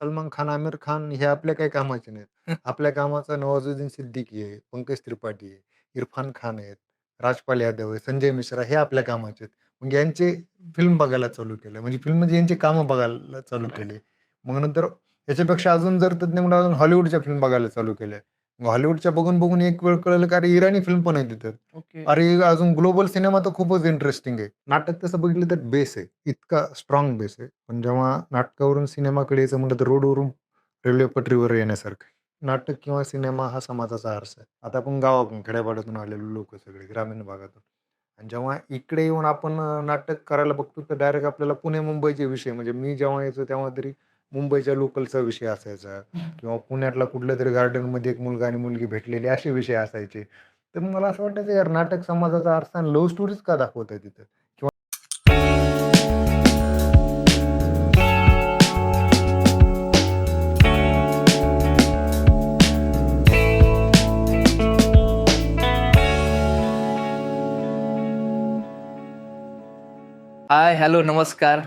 सलमान खान, आमिर खान हे आपल्या काही कामाचे नाहीत. आपल्या कामाचा नवाजुद्दीन सिद्दीकी आहे, पंकज त्रिपाठी आहे, इरफान खान आहेत, राजपाल यादव आहे, संजय मिश्रा हे आपल्या कामाचे आहेत. मग यांचे फिल्म बघायला चालू केलं. म्हणजे फिल्म म्हणजे यांची कामं बघायला चालू केली. मग नंतर याच्यापेक्षा अजून जर तज्ञ म्हणून अजून हॉलिवूडच्या फिल्म बघायला चालू केल्या. मग हॉलिवूडच्या बघून एक वेळ कळलं की अरे इराणी फिल्म पण आहे तिथं. ओके. अरे अजून ग्लोबल सिनेमा तर खूपच इंटरेस्टिंग आहे. नाटक तसं बघितलं तर बेस आहे. इतका स्ट्राँग बेस आहे. पण जेव्हा नाटकावरून सिनेमाकडे यायचं म्हटलं तर रोडवरून रेल्वे पटरीवर येण्यासारखं आहे. नाटक किंवा सिनेमा हा समाजाचा आरसा आहे. आता आपण गावातून, खेड्यापाड्यातून आलेलो लोकं सगळे ग्रामीण भागातून आणि जेव्हा इकडे येऊन आपण नाटक करायला बघतो तर डायरेक्ट आपल्याला पुणे-मुंबईचे विषय म्हणजे मी जेव्हा यायचो तेव्हा तरी मुंबईच्या लोकलचा विषय असायचा किंवा पुण्यातला कुठल्यातरी गार्डनमध्ये एक मुलगा आणि मुलगी भेटलेली असे विषय असायचे. तर मग मला असं वाटायचं यार नाटक समाजाचा आरसा आणि लव्ह स्टोरीज का दाखवताय तिथं? किंवा हाय, हॅलो, नमस्कार.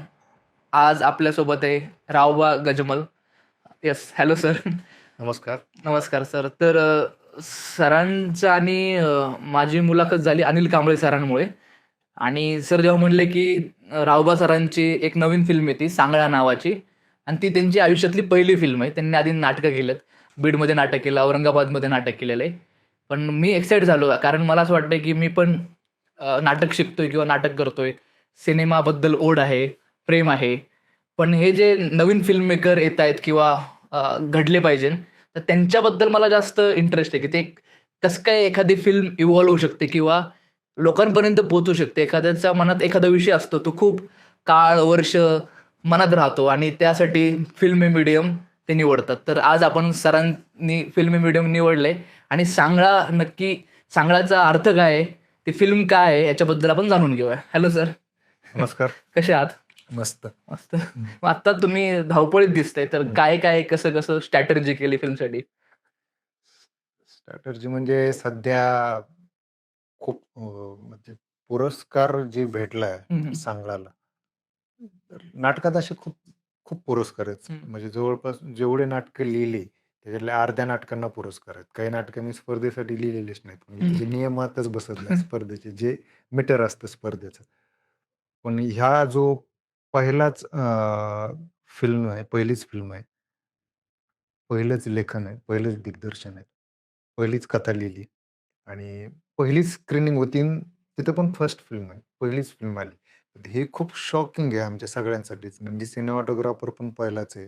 आज आपल्यासोबत आहे Raoba Gajmal. Yes, hello sir. नमस्कार. नमस्कार सर. तर सरांचं आणि माझी मुलाखत झाली अनिल कांबळे सरांमुळे आणि सर जेव्हा म्हणले की रावबा सरांची एक नवीन फिल्म आहे ती सांगळा नावाची आणि ती त्यांची आयुष्यातली पहिली फिल्म आहे. त्यांनी आधी नाटकं केलेत. बीडमध्ये नाटक केलं, औरंगाबादमध्ये नाटक केलेलं आहे. पण मी एक्साईट झालो कारण मला असं वाटतं की मी पण नाटक शिकतोय किंवा नाटक करतोय. सिनेमाबद्दल ओढ आहे, प्रेम आहे. पण हे जे नवीन फिल्म मेकर येतायत किंवा घडले पाहिजे, तर त्यांच्याबद्दल मला जास्त इंटरेस्ट आहे, की ते कसं काय एखादी फिल्म इव्हॉल्व होऊ शकते किंवा लोकांपर्यंत पोहोचू शकते. एखाद्याच्या मनात एखादा विषय असतो, तो खूप काळ, वर्ष मनात राहतो आणि त्यासाठी फिल्मी मीडियम ते निवडतात. तर आज आपण सरांनी फिल्मी मीडियम निवडलंय आणि सांगळाचा अर्थ काय आहे? ती फिल्म काय आहे? याच्याबद्दल आपण जाणून घेऊया. Hello sir. नमस्कार. कसे आहात? मस्त. मस्त. मग आता तुम्ही धावपळीत दिसताय, तर काय कसं स्ट्रॅटेजी केली फिल्मसाठी? स्ट्रॅटर्जी म्हणजे सध्या खूप म्हणजे पुरस्कार जे भेटलाय हं, हं. सांगलाला. तर नाटकात असे खूप खूप पुरस्कार आहेत. हं. म्हणजे जवळपास जेवढे नाटकं लिहिली, त्याच्यातल्या अर्ध्या नाटकांना पुरस्कार आहेत. काही नाटकं मी स्पर्धेसाठी लिहिलेलीच नाहीत. म्हणजे हं. त्याचे नियमातच बसत नाही स्पर्धेचे, जे मीटर असतं स्पर्धेचं. पण ह्या जो पहिलाच फिल्म आहे, पहिलीच फिल्म आहे. पहिलंच लेखन आहे, पहिलंच दिग्दर्शन आहे. पहिलीच कथा लिहिली आणि पहिलीच स्क्रीनिंग होती अन् तिथं पण फर्स्ट फिल्म आहे. पहिलीच फिल्म आली. तर हे खूप शॉकिंग आहे आमच्या सगळ्यांसाठीच. म्हणजे सिनेमॅटोग्राफर पण पहिलाच आहे.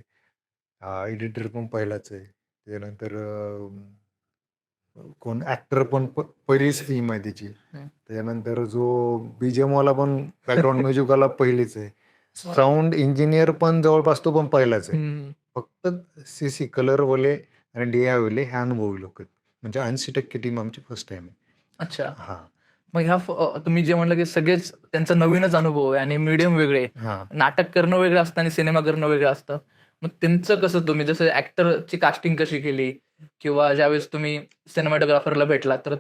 एडिटर पण पहिलाच आहे. त्याच्यानंतर कोण ॲक्टर पण पहिलीच फिल्म आहे त्याची. हं. त्याच्यानंतर जो बीजीएमवाला पण बॅकग्राऊंड म्युझिकवाला पहिलीच आहे. साउंड इंजिनिअर पण जवळपास तो पण पहिलाच आहे. हं. फक्त सीसी कलरवाले आणि DIवाले हे अनुभवी लोक आहेत. म्हणजे 80% टीम आमची फर्स्ट टाईम आहे. अच्छा. हां, मग तुम्ही जे म्हणलं की सगळेच त्यांचा नवीनच अनुभव आहे आणि मीडियम वेगळे. हां. नाटक करणं वेगळं असतं आणि सिनेमा करणं वेगळं असतं. मग त्यांचं कसं तुम्ही जसं ॲक्टरची कास्टिंग कशी केली? किंवा ज्यावेळेस तुम्ही सिनेमॅटोग्राफरला भेटलात, तर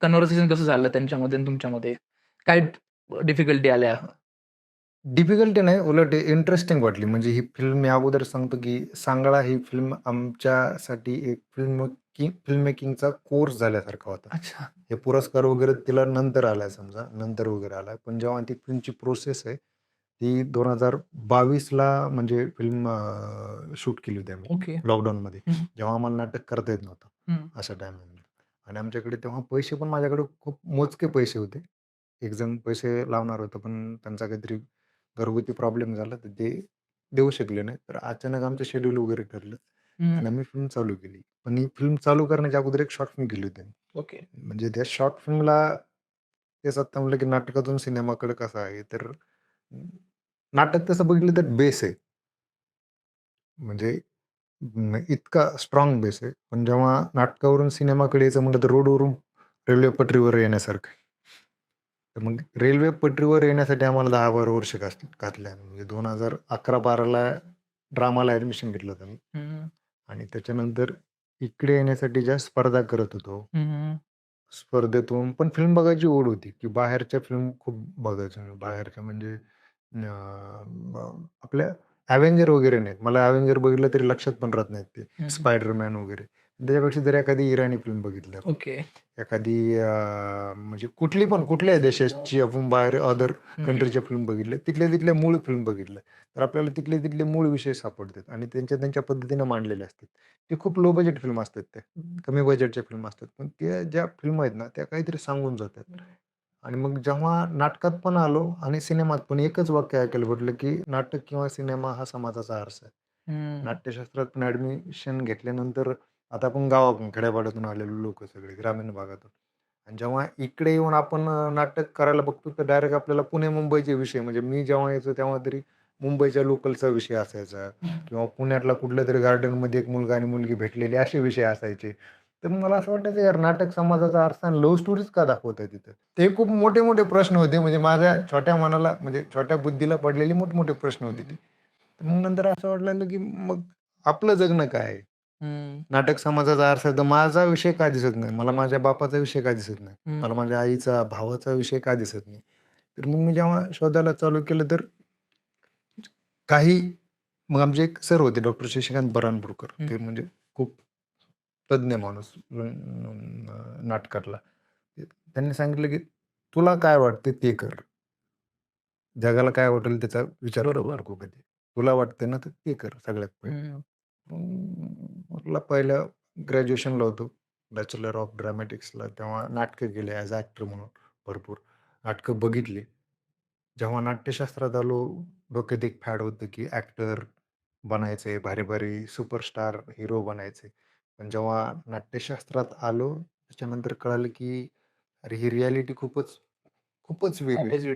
कन्व्हर्सेशन कसं झालं त्यांच्यामध्ये आणि तुमच्यामध्ये? काय डिफिकल्टी आल्या? डिफिकल्टी नाही, उलट इंटरेस्टिंग वाटली. म्हणजे ही फिल्म मी अगोदर सांगतो, की सांगळा ही फिल्म आमच्यासाठी एक फिल्म मेकिंगचा कोर्स झाल्यासारखा होता. अच्छा. हे पुरस्कार वगैरे तिला नंतर आलाय समजा, नंतर वगैरे आलाय. पण जेव्हा ती फिल्मची प्रोसेस आहे, ती 2022ला म्हणजे फिल्म शूट केली होती आम्ही ओके. लॉकडाऊनमध्ये. हं, जेव्हा आम्हाला नाटक करता येत नव्हतं, हं. अशा टायमिंगला. आणि आमच्याकडे तेव्हा पैसे पण माझ्याकडे खूप मोजके पैसे होते. एक जण पैसे लावणार होता, पण त्यांचा काहीतरी घरगुती प्रॉब्लेम झाला, तर ते देऊ शकले नाही. तर अचानक आमचं शेड्यूल वगैरे ठरलं हं. आणि आम्ही फिल्म चालू केली. पण ही फिल्म चालू करण्याच्या अगोदर एक शॉर्ट फिल्म केली होती. ओके. म्हणजे त्या शॉर्ट फिल्मला तेच आता म्हणलं, की नाटकातून सिनेमाकडे कसं आहे, तर नाटक तसं बघितलं तर बेस आहे. म्हणजे इतका स्ट्राँग बेस आहे. पण जेव्हा नाटकावरून सिनेमाकडे यायचं म्हटलं, तर रोडवरून रेल्वे पटरीवर येण्यासारखं आहे. तर मग रेल्वे पटरीवर येण्यासाठी आम्हाला 10-12 वर्ष घातले. म्हणजे 2011-12ला ड्रामाला ॲडमिशन घेतलं होतं मी हं, आणि त्याच्यानंतर इकडे येण्यासाठी ज्या स्पर्धा करत होतो. हं, हं. स्पर्धेतून पण फिल्म बघायची ओढ होती, की बाहेरच्या फिल्म खूप बघायचो मी. बाहेरच्या म्हणजे आपल्या अव्हेंजर वगैरे नाहीत. मला अव्हेंजर बघितलं तरी लक्षात पण राहत नाहीत ते. हं. स्पायडरमॅन वगैरे. त्याच्यापेक्षा जर एखादी इराणी फिल्म बघितली आपण, ओके. एखादी म्हणजे कुठल्याही देशाची आपण बाहेर अदर हं. कंट्रीच्या फिल्म बघितल्या, तिथल्या मूळ फिल्म बघितल्या, तर आपल्याला तिथले मूळ विषय सापडतात आणि त्यांच्या पद्धतीनं मांडलेले असतात. ते खूप लो बजेट फिल्म असतात त्या. कमी बजेटच्या फिल्म असतात. पण त्या ज्या फिल्म आहेत ना, त्या काहीतरी सांगून जातात. आणि मग जेव्हा नाटकात पण आलो आणि सिनेमात पण एकच वाक्य ऐकायला भेटलं, की नाटक किंवा सिनेमा हा समाजाचा आरसा आहे. हं. नाट्यशास्त्रात पण ॲडमिशन घेतल्यानंतर आता आपण गावातून, खेड्यापाड्यातून आलेलो लोकं सगळे, ग्रामीण भागातून. आणि जेव्हा इकडे येऊन आपण नाटक करायला बघतो, तर डायरेक्ट आपल्याला पुणे-मुंबईचे विषय म्हणजे मी जेव्हा यायचो तेव्हा तरी मुंबईच्या लोकलचा विषय असायचा किंवा पुण्यातला कुठल्यातरी गार्डनमध्ये एक मुलगा आणि मुलगी भेटलेले असे विषय असायचे. तर मला असं वाटायचं यार नाटक समाजाचा आरसा आणि लव्ह स्टोरीज का दाखवताय तिथं? ते खूप मोठे-मोठे प्रश्न होते म्हणजे माझ्या छोट्या मनाला म्हणजे छोट्या बुद्धीला पडलेले मोठमोठे प्रश्न होते ते. तर मग नंतर असं वाटलं लागलं, की मग आपलं जगणं काय आहे? हं. नाटक समाजाचा आरसा आहे, तर माझा विषय का दिसत नाही? मला माझ्या बापाचा विषय का दिसत नाही? हं. मला माझ्या आईचा, भावाचा विषय का दिसत नाही? तर मग मी जेव्हा शोधायला चालू केलं तर काही मग आमचे एक सर होते डॉक्टर शशिकांत बऱ्हाणपूरकर. हं. ते म्हणजे खूप तज्ञ माणूस नाटकातला. त्यांनी सांगितलं, की "तुला काय वाटतं ते कर. जगाला काय वाटेल त्याचा विचार करू नको कधी. तुला वाटतंय ना तर ते कर सगळ्यात पहिले." हं. म्हटलं पहिलं ग्रॅज्युएशनला होतो. बॅचलर ऑफ ड्रामॅटिक्सला. तेव्हा नाटकं केले ॲज ॲक्टर म्हणून भरपूर. नाटकं बघितली. जेव्हा नाट्यशास्त्रात आलो, डोक्यात एक फॅड होतं, की ॲक्टर बनायचंय, भारी-भारी सुपरस्टार हिरो बनायचे. पण जेव्हा नाट्यशास्त्रात आलो, त्याच्यानंतर कळालं, की अरे ही रिॲलिटी खूपच वेगळी. फॅन्टॅसी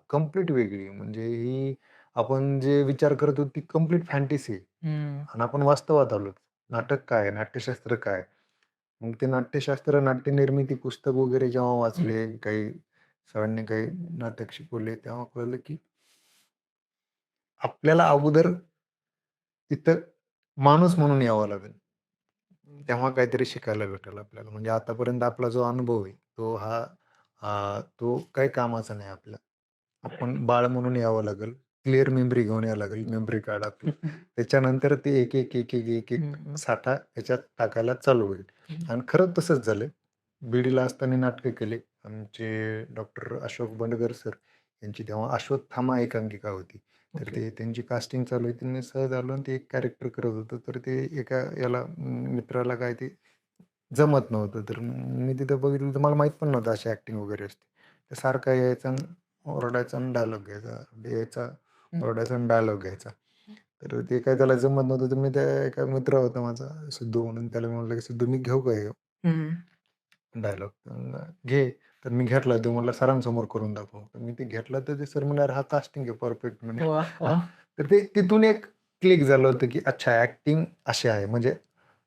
कंप्लीट वेगळी. म्हणजे ही आपण जे विचार करत होतो ती कंप्लीट फॅन्टसी आहे. हं. आणि आपण वास्तवात आलोत. नाटक काय आहे? नाट्यशास्त्र काय आहे? मग ते नाट्यशास्त्र, नाट्यनिर्मिती पुस्तक वगैरे जेव्हा वाचले, काही सरांनी काही नाटक शिकवले, तेव्हा कळलं की आपल्याला अगोदर तिथं माणूस म्हणून यावं लागेल. तेव्हा काहीतरी शिकायला भेटेल आपल्याला. म्हणजे आतापर्यंत आपला जो अनुभव आहे, तो काही कामाचा नाही आपला. आपण बाळ म्हणून यावं लागेल. क्लिअर मेमरी घेऊन यावं लागेल. मेमरी कार्ड आपलं. त्याच्यानंतर ते एक साठा ह्याच्यात टाकायला चालू होईल. आणि खरंच तसंच झालं. बीडीला असताना नाटकं केली. आमचे डॉक्टर अशोक बंडगर सर यांची तेव्हा अश्वत्थामा एकांकिका होती. तर ओके. ते त्यांची कास्टिंग चालू आहे. त्यांनी सहज आलो आणि ते एक कॅरेक्टर करत होतं. तर ते एका याला मित्राला काय ते जमत नव्हतं. तर मी तिथं बघितलं तर मला माहीत पण नव्हतं अशी ॲक्टिंग वगैरे असते. तर सारखा यायचा आणि ओरडायचा आणि डायलॉग घ्यायचा. यायचा, हं. ओरडायचा आणि डायलॉग घ्यायचा. तर ते काही त्याला जमत नव्हतं. तर मी त्या एका मित्र होता माझा सिद्धू म्हणून त्याला म्हटलं, की "सिद्धू मी घेऊ का हे हं. डायलॉग?" "घे." तर मी घेतला. तो म्हणाला, "सरांसमोर करून दाखव." तर मी ते घेतला तर ते सर म्हणाले, "हा कास्टिंग आहे परफेक्ट." म्हणे. वाह! हां. वाह! तर ते तिथून एक क्लिक झालं होतं, की अच्छा ॲक्टिंग अशी आहे. म्हणजे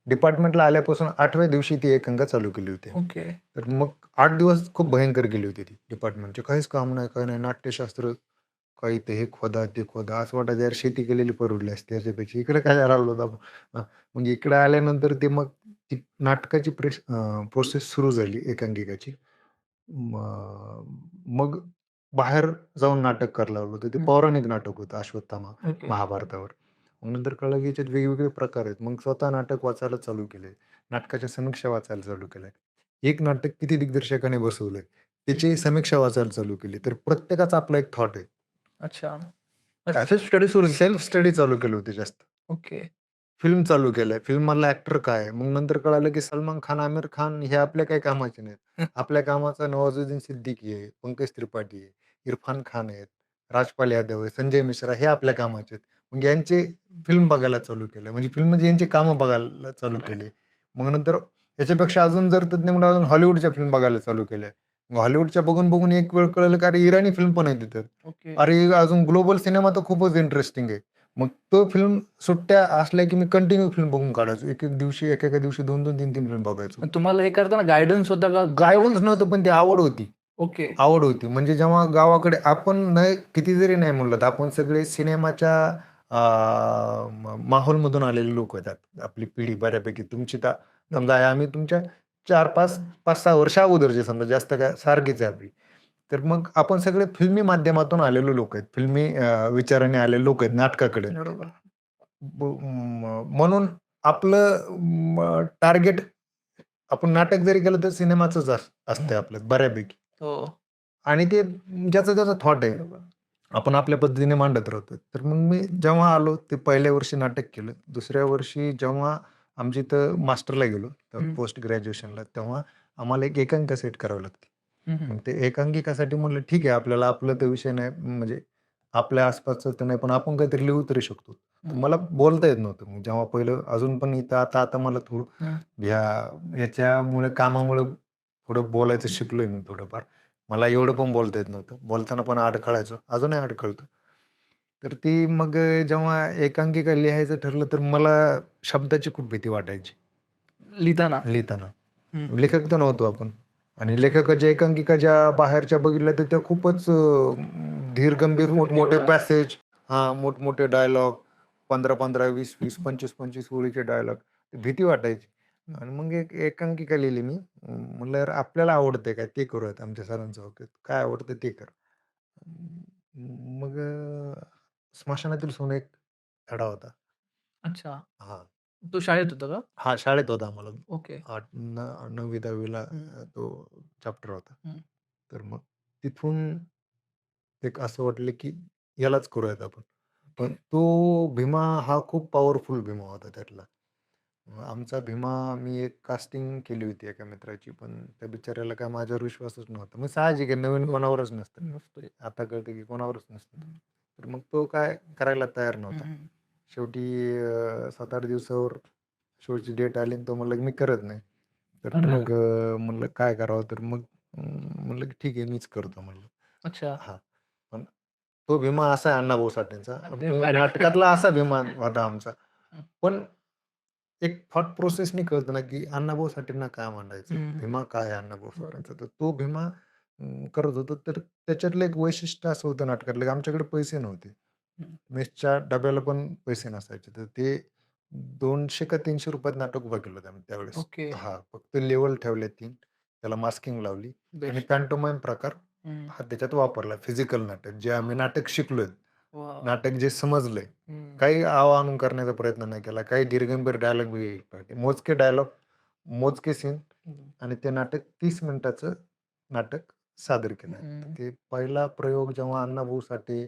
डिपार्टमेंटला आल्यापासून 8व्या दिवशी ती एकांकिका चालू केली होती. ओके. तर मग 8 दिवस खूप भयंकर गेली होती ती डिपार्टमेंटची. काहीच काम नाही, काही नाही. नाट्यशास्त्र काही ते हे खोदा, ते खोदा. असं वाटायचं यार शेती केलेली परवडली असती याच्यापेक्षा. इकडे काय आलो होतो आपण. मग इकडे आल्यानंतर ते मग ती नाटकाची प्रोसेस सुरू झाली एकांकिकाची. मग बाहेर जाऊन नाटक करायला लागलो. तर ते हं. पौराणिक नाटक होतं अश्वत्थामा ओके. महाभारतावर. मग नंतर कळलं की याच्यात वेगवेगळे प्रकार आहेत. मग स्वतः नाटक वाचायला चालू केले. नाटकाच्या समीक्षा वाचायला चालू केल्या. एक नाटक किती दिग्दर्शकाने बसवलंय, त्याची समीक्षा वाचायला चालू केली. तर प्रत्येकाचा आपला एक थॉट आहे. अच्छा. असे स्टडी सुरू केली. सेल्फ स्टडी चालू केली होती जास्त. ओके. फिल्म चालू केलंय. फिल्ममधला ॲक्टर काय आहे? मग नंतर कळालं की सलमान खान, आमिर खान हे आपल्या काही कामाचे नाहीत. आपल्या कामाचा नवाजुद्दीन सिद्दीकी आहे, पंकज त्रिपाठी आहे, इरफान खान आहेत, राजपाल यादव आहे, संजय मिश्रा हे आपल्या कामाचे आहेत. मग यांचे फिल्म बघायला चालू केलं. म्हणजे फिल्म म्हणजे यांची कामं बघायला चालू केली. मग नंतर याच्यापेक्षा अजून जर तज्ञ म्हणून अजून हॉलिवूडच्या फिल्म बघायला चालू केल्या. मग हॉलिवूडच्या बघून एक वेळ कळलं की अरे इराणी फिल्म पण आहे तिथं. ओके. अरे अजून ग्लोबल सिनेमा तर खूपच इंटरेस्टिंग आहे. मग तो फिल्म सुट्ट्या असल्या की मी कंटिन्यू फिल्म बघून काढायचो. एकेका दिवशी 2-2, 3-3 फिल्म बघायचो. पण तुम्हाला हे करताना गाईडन्स होता का? गायबच नव्हतं पण ती आवड होती. ओके. आवड होती. म्हणजे जेव्हा गावाकडे आपण नाही किती जरी नाही म्हणलं तर आपण सगळे सिनेमाच्या माहोलमधून आलेले लोक आहेत. आपली पिढी बऱ्यापैकी तुमची तर समजा आहे आम्ही तुमच्या 4-5, 5-6 वर्ष अगोदरचे समजा जास्त काय सारखीच आहे आपली. तर मग आपण सगळे फिल्मी माध्यमातून आलेलो लोक आहेत. फिल्मी विचाराने आलेले लोक आहेत नाटकाकडे. बरोबर. म्हणून आपलं टार्गेट आपण नाटक जरी केलं तर सिनेमाचंच असतंय आपलं बऱ्यापैकी. हो. आणि ते ज्याचा त्याचा थॉट आहे. आपण आपल्या पद्धतीने मांडत राहतो. तर मग मी जेव्हा आलो ते पहिल्या वर्षी नाटक केलं. दुसऱ्या वर्षी जेव्हा आमच्या इथं मास्टरला गेलो, तर हं. पोस्ट ग्रॅज्युएशनला, तेव्हा आम्हाला एक एकांकिका सेट करावी लागते. हं, हं. मग ते एकांकिकासाठी म्हणलं ठीक आहे, आपल्याला आपलं तर विषय नाही, म्हणजे आपल्या आसपासचं तर नाही, पण आपण काहीतरी लिहू तरी शकतो. तर मला बोलता येत नव्हतं. मग जेव्हा पहिलं अजून पण इथं आता मला थोडं हं. याच्यामुळे कामामुळे थोडं बोलायचं शिकलोय मी थोडंफार. मला एवढं पण बोलता येत नव्हतं. बोलताना पण अडखळायचो. अजूनही अडखळतो. तर ती मग जेव्हा एकांकिका लिहायचं ठरलं, तर मला शब्दाची खूप भीती वाटायची लिहिताना. लिहिताना. हं. लेखक तर नव्हतो आपण. आणि लेखकाच्या एकांकिका ज्या बाहेरच्या बघितल्या, तर त्या खूपच धीरगंभीर मोठमोठे पॅसेज, मोठमोठे डायलॉग, 15-15, 20-20, 25-25 ओळीचे डायलॉग. भीती वाटायची. आणि मग एक एकांकिका लिहिली मी. म्हणलं यार आपल्याला आवडतंय काय ते करूयात. आमच्या सरांचं होतं. काय आवडतं ते कर. मग स्मशानातील सोनं एक धडा होता. अच्छा. हां. तो शाळेत होता का? हां, शाळेत होता आम्हाला. ओके. 9वी-10वी तो चॅप्टर होता. हं. तर मग तिथून एक असं वाटलं, की यालाच करूयात आपण. पण तो भीमा हा खूप पॉवरफुल भीमा होता त्यातला. आमचा भीमा मी एक कास्टिंग केली होती एका मित्राची, पण त्या बिचाऱ्याला काय माझ्यावर विश्वासच नव्हता. मग साहजिक आहे, नवीन कोणावरच नसतोय. आता कळतं की कोणावरच नसतं. तर मग तो काय करायला तयार हं, नव्हता. हं. शेवटी 7-8 दिवसावर शोची डेट आली आणि तो म्हणला, की मी करत नाही. तर अरे! मग म्हणलं काय करावं? तर मग म्हणलं, की ठीक आहे मीच करतो म्हणलं. अच्छा. हां. पण तो भीमा असा आहे अण्णाभाऊ साठेंचा. अरे भारी. नाटकातला असा भीमा होता आमचा. हं. पण एक थॉट प्रोसेसनी कळतं ना, की अण्णाभाऊ साठेंना काय मांडायचं? हं. भीमा काय आहे अण्णाभाऊ बरोबर. साठेंचा? तर तो भीमा करत होतो. तर त्याच्यातलं एक वैशिष्ट्य असं होतं नाटकातलं, की आमच्याकडे पैसे नव्हते. हं. मेसच्या डब्याला पण पैसे नसायचे. तर ते 200 का ₹300 नाटक उभं केलं होतं आम्ही त्यावेळेस. ओके. हां, फक्त लेवल ठेवले 3, त्याला मास्किंग लावली आणि बेस्ट. पॅन्टोमाईम प्रकार हं. हा त्याच्यात वापरला. फिजिकल नाटक जे आम्ही नाटक शिकलोय, वॉव! नाटक जे समजलंय. हं. काही आव-आणून करण्याचा प्रयत्न नाही केला. काही दीर्घंभीर डायलॉग मोजके डायलॉग, मोजके सीन हं. आणि ते नाटक 30 मिनिटाचं नाटक सादर केलं. तर हं. ते पहिला प्रयोग जेव्हा अण्णाभाऊ साठे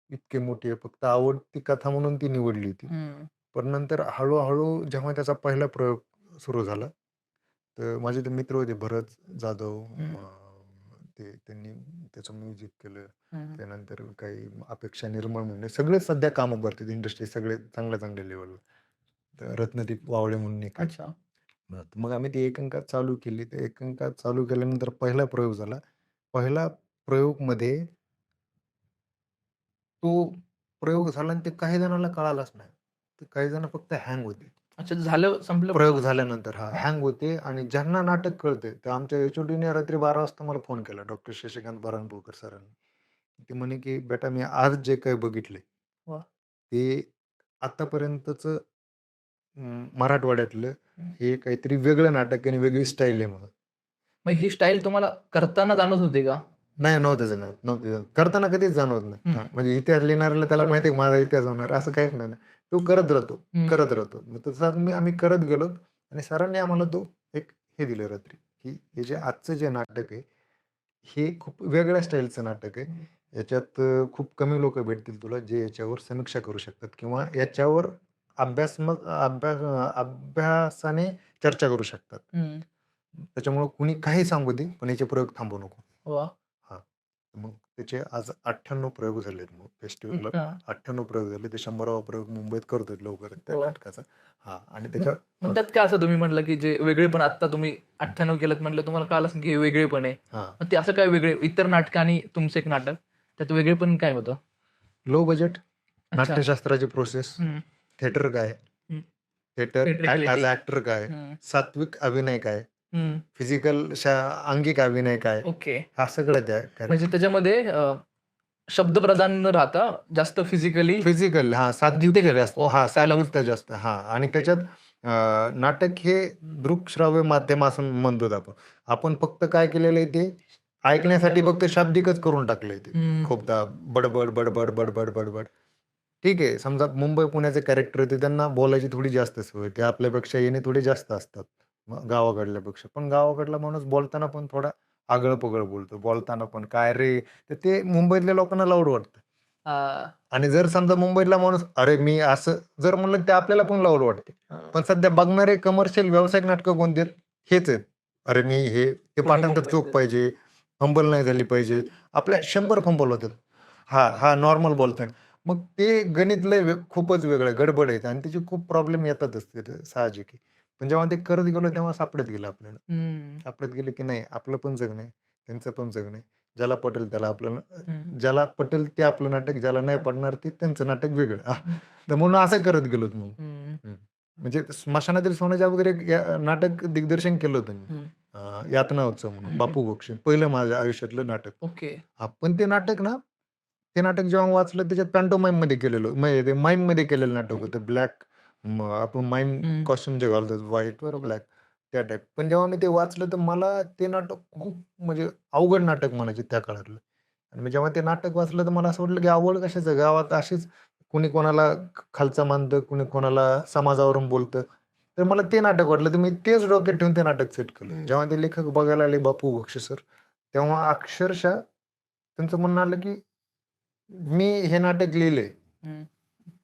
इतके मोठे, फक्त आवडती कथा म्हणून ती निवडली होती. हं. पण नंतर हळू जेव्हा त्याचा पहिला प्रयोग सुरू झाला, तर माझे ते मित्र होते भरत जाधव, हं. त्यांनी त्याचं म्युझिक केलं. हं. त्यानंतर काही अपेक्षा निर्मळ म्हणले, सगळे सध्या कामं करतात इंडस्ट्री, सगळे चांगल्या-चांगल्या लेव्हलवर. तर रत्नदीप वावळे म्हणून एक आहे. अच्छा. मग आम्ही ती एकांकिका चालू केली. ते एकांकिका चालू केल्यानंतर पहिला प्रयोग झाला. पहिला प्रयोगमध्ये तो प्रयोग झाला आणि ते काही जणांना कळालंच नाही. तर काही जण फक्त हँग होते. अच्छा झालं संपलं? प्रयोग झाल्यानंतर हँग होते आणि ज्यांना नाटक कळतंय, तर आमच्या एच-ओ-डीने रात्री 12 वाजता मला फोन केला, डॉक्टर शशिकांत बारणपूरकर सरांनी. ते म्हणे, की "बेटा मी आज जे काही बघितलंय, वाह! ते आत्तापर्यंतचं मराठवाड्यातलं हं. हे काहीतरी वेगळं नाटक आहे आणि वेगळी स्टाईल आहे" म्हणून. मग ही स्टाईल तुम्हाला करताना जाणवत होती का? नाही, नव्हतं जाणवत, नव्हतं जाणवत. करताना कधीच जाणवत नाही. हं. म्हणजे इतिहास लिहिणाऱ्याला त्याला माहिती आहे, माझा इतिहास होणार असं काहीच नाही ना. तो करत राहतो, हं. करत राहतो. मग तसं आम्ही करत गेलो आणि सरांनी आम्हाला तो एक हे दिलं रात्री, की हे जे आजचं जे नाटक आहे, हे खूप वेगळ्या स्टाईलचं नाटक आहे. हं. याच्यात खूप कमी लोकं भेटतील तुला, जे याच्यावर समीक्षा करू शकतात किंवा याच्यावर अभ्यासाने चर्चा करू शकतात. हं. त्याच्यामुळं कुणी काही सांगू दे, पण याचे प्रयोग थांबवू नको. वाह! हां. मग त्याचे आज 98 प्रयोग झालेत मग फेस्टिव्हलला. अच्छा. 98 प्रयोग झाले. ते 100वा प्रयोग मुंबईत करतोय लवकरच त्या वाह! नाटकाचा. हां आणि त्याच्या मग त्यात काय असं तुम्ही म्हटलं, की जे वेगळेपण आत्ता तुम्ही 98 केलत म्हटलं तुम्हाला कळालं असेल, की हे वेगळेपण आहे. हां. मग ते असं काय वेगळे इतर नाटकं आणि तुमचं एक नाटक त्यात वेगळेपण काय होतं? लो बजेट, अच्छा. नाट्यशास्त्राची प्रोसेस, हं. थिएटर काय? हं. Theatre theatrically. ॲक्टर काय? हं. सात्विक अभिनय काय? हं. फिजिकल अंगिक अभिनय काय? ओके. हा सगळं त्या म्हणजे त्याच्यामध्ये शब्दप्रधान न राहता जास्त फिजिकली फिजिकल सात्विक जास्त. सात्विकता जास्त. आणि त्याच्यात नाटक हे दृकश्राव्य माध्यम असं म्हणतो आपण. आपण फक्त काय केलेलं आहे ते ऐकण्यासाठी फक्त शाब्दिकच करून टाकलंय ते. हं. खूपदा बडबड, बडबड, बडबड, बडबड. ठीक आहे. समजा मुंबई पुण्याचे कॅरेक्टर आहे, ते त्यांना बोलायची थोडी जास्त सवय. ते आपल्यापेक्षा येणे थोडे जास्त असतात. गावाकडल्यापेक्षा. पण गावाकडला माणूस बोलताना पण थोडा आगळं-पगळं बोलतो. बोलताना पण "काय रे?" तर ते मुंबईतल्या लोकांना लाऊड वाटतं. हां. आणि जर समजा मुंबईतला माणूस "अरे मी असं" जर म्हणलं ते आपल्याला पण लाऊड वाटते. पण सध्या बघणारे कमर्शियल व्यावसायिक नाटकं कोणती आहेत? हेच आहेत. "अरे मी हे ते पुणे पाठांतर चूक मुंबईचे. पाहिजे, फंबल नाही झाली पाहिजे." आपल्या 100 फंबल होतात. हां, नॉर्मल बोलताय. मग ते गणित लय खूपच वेगळं आहे, गडबड आहे आणि त्याचे खूप प्रॉब्लेम येतातच तिथे साहजिक आहे. पण जेव्हा ते करत गेलो तेव्हा सापडत गेलं आपल्याला. हं. सापडत गेलं की नाही आपलं पण जगणं आहे, त्यांचं पण जगणं आहे. ज्याला पटेल त्याला आपलं हं. ज्याला पटेल ते आपलं नाटक, ज्याला नाही पडणार ते त्यांचं नाटक वेगळं. तर म्हणून असं करत गेलो मग. हं. हं. म्हणजे स्मशानातील सोन्याच्या वगैरे एक नाटक दिग्दर्शन केलं होतं मी. हं. यातना उत्सव म्हणून बापू गोक्षे. पहिलं माझ्या आयुष्यातलं नाटक. ओके. हां, पण ते नाटक ना, ते नाटक जेव्हा वाचलं त्याच्यात पॅन्टोमाईममध्ये केलेलं म्हणजे ते माईममध्ये केलेलं नाटक होतं. ब्लॅक आपण माईम हं. कॉस्ट्यूम जे घालतो व्हाईट, बरोबर. ब्लॅक त्या टाइप. पण जेव्हा मी ते वाचलं तर मला ते नाटक खूप म्हणजे अवघड नाटक म्हणायचे त्या काळातलं. आणि मी जेव्हा ते नाटक वाचलं तर मला असं वाटलं की आवड कशाचं? गावात अशीच कुणी कोणाला खालचं मानतं, कुणी कोणाला समाजावरून बोलतं. तर मला ते नाटक वाटलं तर मी तेच डोक्यात ठेवून ते नाटक सेट केलं. जेव्हा ते लेखक बघायला आले बापू बक्षी सर, तेव्हा अक्षरशः त्यांचं म्हणणं आलं की मी हे नाटक लिहिलंय. हं.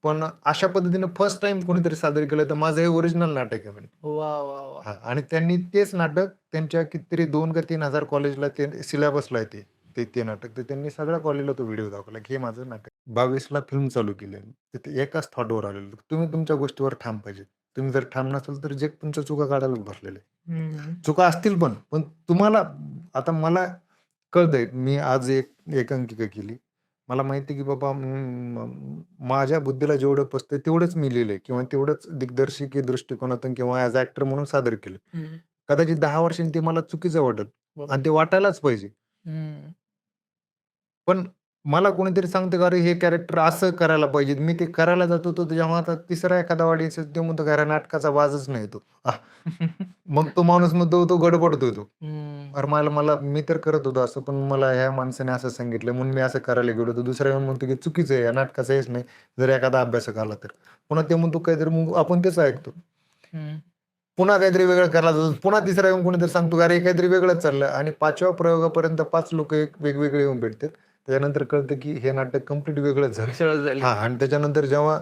पण अशा पद्धतीनं फर्स्ट टाईम कोणीतरी सादर केलं तर माझं हे ओरिजिनल नाटक आहे म्हणे. वाह, वाह, वाह! हां आणि त्यांनी तेच नाटक त्यांच्या कितीतरी 2 का 3,000 कॉलेजला ते सिलेबसला आहे ते. ते नाटक. तर त्यांनी सगळ्या कॉलेजला तो व्हिडिओ दाखवला, की हे माझं नाटक. 22ला फिल्म चालू केली आहे. तर ते एकाच थॉटवर आलेलो. तुम्ही तुमच्या गोष्टीवर ठाम पाहिजे. तुम्ही जर ठाम नसाल तर जग तुमच्या चुका काढायलाच बसलेलं आहे. हं. चुका असतील पण तुम्हाला आता मला कळतंय. मी आज एक एकांकिका केली. मला माहिती आहे की बाबा माझ्या बुद्धीला जेवढं पचतंय तेवढंच मी लिहिलंय किंवा तेवढंच दिग्दर्शकी दृष्टिकोनातून किंवा ॲज ॲक्टर म्हणून सादर केलं. हं. कदाचित 10 वर्षांनी ते मला चुकीचं वाटेल बरोबर. आणि ते वाटायलाच पाहिजे. हं. पण मला कोणीतरी सांगतं का, "अरे हे कॅरेक्टर असं करायला पाहिजे." मी ते करायला जातो तो जेव्हा आता तिसरा एखादा ऑडियन्स येतो तो म्हणतो, "का अरे नाटकाचा वाजच नाही तो." मग तो माणूस म्हणतो तो गडबडतोय तो. हं. अरे मला मला मी तर करत होतो असं, पण मला ह्या माणसाने असं सांगितलं म्हणून मी असं करायला गेलो होतो. दुसरा येऊन म्हणतो की चुकीचं आहे, या नाटकाचं हेच नाही. जर एखादा अभ्यासक आला तर. पुन्हा ते म्हणतो काहीतरी मग आपण तेच ऐकतो. हं. पुन्हा काहीतरी वेगळं करायला जातो. पुन्हा तिसरा येऊन कोणीतरी सांगतो, "अरे हे काहीतरी वेगळंच चाललं" आणि 5व्या प्रयोगापर्यंत 5 लोकं एक वेगवेगळे येऊन भेटतात. त्याच्यानंतर कळतं की हे नाटक कंप्लीट वेगळंच झालं. मिसळच झाली. हां आणि त्याच्यानंतर जेव्हा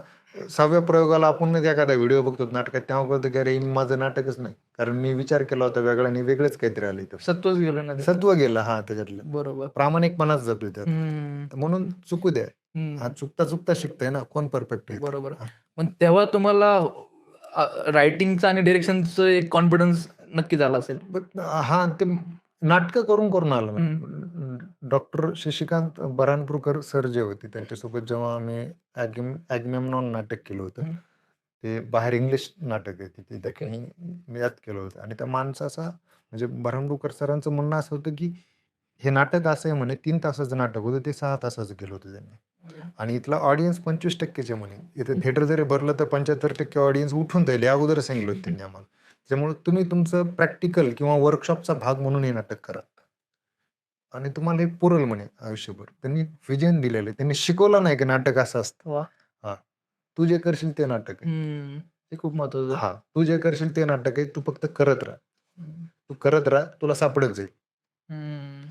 6व्या प्रयोगाला आपणच एखादा व्हिडिओ बघतो नाटकात, तेव्हा कळतं की अरे हे माझं नाटकच नाही. कारण मी विचार केला होता वेगळा आणि वेगळंच काहीतरी आलं इथं. सत्वच गेलं ना त्याचं. सत्व गेलं हां, त्याच्यातलं. बरोबर. प्रामाणिकपणाच जातोय त्यात. हं. तर म्हणून चुकू द्या. हां, हं. चुकता शिकतंय ना. कोण परफेक्ट आहे बरोबर. हां. पण तेव्हा तुम्हाला रायटिंगचं आणि डायरेक्शनचं एक कॉन्फिडन्स नक्कीच आला असेल. हां, ते नाटकं करून आलं हं. ना. डॉक्टर शशिकांत बऱ्हाणपूरकर सर जे होते त्यांच्यासोबत जेव्हा आम्ही ॲगमेम्नॉन नाटक केलं होतं. हं. ते बाहेर इंग्लिश नाटक आहे तिथे ओके. मी यात केलं होतं आणि त्या माणसाचा म्हणजे बऱ्हाणपूरकर सरांचं म्हणणं असं होतं, की हे नाटक असं आहे म्हणे 3 तासाचं नाटक होतं ते 6 तासाचं केलं होतं त्यांनी. आणि इथला ऑडियन्स 25% म्हणे. इथे थिएटर जरी भरलं तर 75% ऑडियन्स उठून जाईल हे अगोदरच सांगितलं होतं त्यांनी आम्हाला. त्यामुळे तुम्ही तुमचं प्रॅक्टिकल किंवा वर्कशॉपचा भाग म्हणून हे नाटक करा. आणि तुम्हाला हे पुरेल म्हणे आयुष्यभर. त्यांनी व्हिजन दिलेलं आहे. त्यांनी शिकवलं नाही की नाटक असं असतं. वाह! हां. तू जे करशील ते नाटक आहे. हं. ते खूप महत्वाचं. हां. तू जे करशील ते नाटक आहे. तू फक्त करत राहा. हं. तू करत राहा. तुला सापडत जाईल. हं.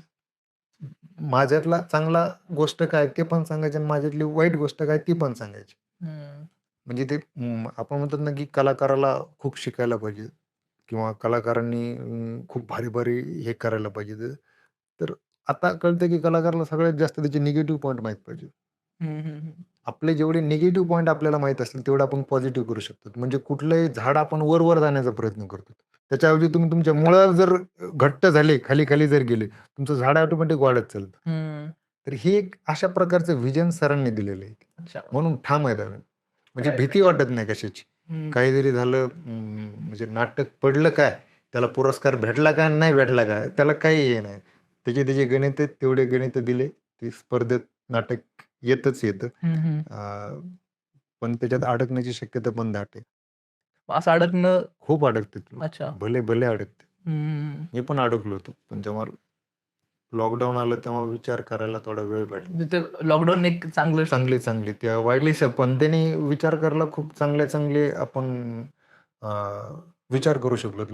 माझ्यातला चांगला गोष्ट काय ते पण सांगायची आणि माझ्यातली वाईट गोष्ट काय ती पण सांगायची. हं. म्हणजे ते आपण म्हणतात ना, की कलाकाराला खूप शिकायला पाहिजे किंवा कलाकारांनी खूप भारी-भारी हे करायला पाहिजे. तर आता कळतं, की कलाकाराला सगळ्यात जास्त त्याचे निगेटिव्ह पॉइंट माहीत पाहिजे. हं, हं, हं. आपले जेवढे निगेटिव्ह पॉइंट आपल्याला माहीत असतील, तेवढं आपण पॉझिटिव्ह करू शकतो. म्हणजे कुठलंही झाड आपण वर-वर जाण्याचा प्रयत्न करतो. त्याच्याऐवजी तुम्ही तुमच्या मुळावर जर घट्ट झाले, खाली-खाली जर गेले, तुमचं झाड ऑटोमॅटिक वाढत चालतं. हं. तर हे एक अशा प्रकारचं व्हिजन सरांनी दिलेलं आहे. अच्छा. म्हणून ठाम आहेत आम्ही. म्हणजे राइट, भीती राइट. वाटत नाही कशाची. हं. काही जरी झालं म्हणजे नाटक पडलं काय, त्याला पुरस्कार भेटला का, नाही भेटला का, त्याला काही हे नाही. त्याचे गणित आहेत, तेवढे गणित दिले. ते स्पर्धेत नाटक येतच येतं. हं, हं. अ, पण त्याच्यात अडकण्याची शक्यता पण दाट आहे. असं अडकणं. खूप अडकतात लोक. अच्छा. भले अडकतात. हं. मी पण अडकलो होतो. पण जेव्हा लॉकडाऊन आलं तेव्हा विचार करायला थोडा वेळ भेटला. तिथे लॉकडाऊन एक चांगलं चांगली त्या वाईटली पण त्याने विचार करायला खूप चांगले आपण अं, विचार करू शकलो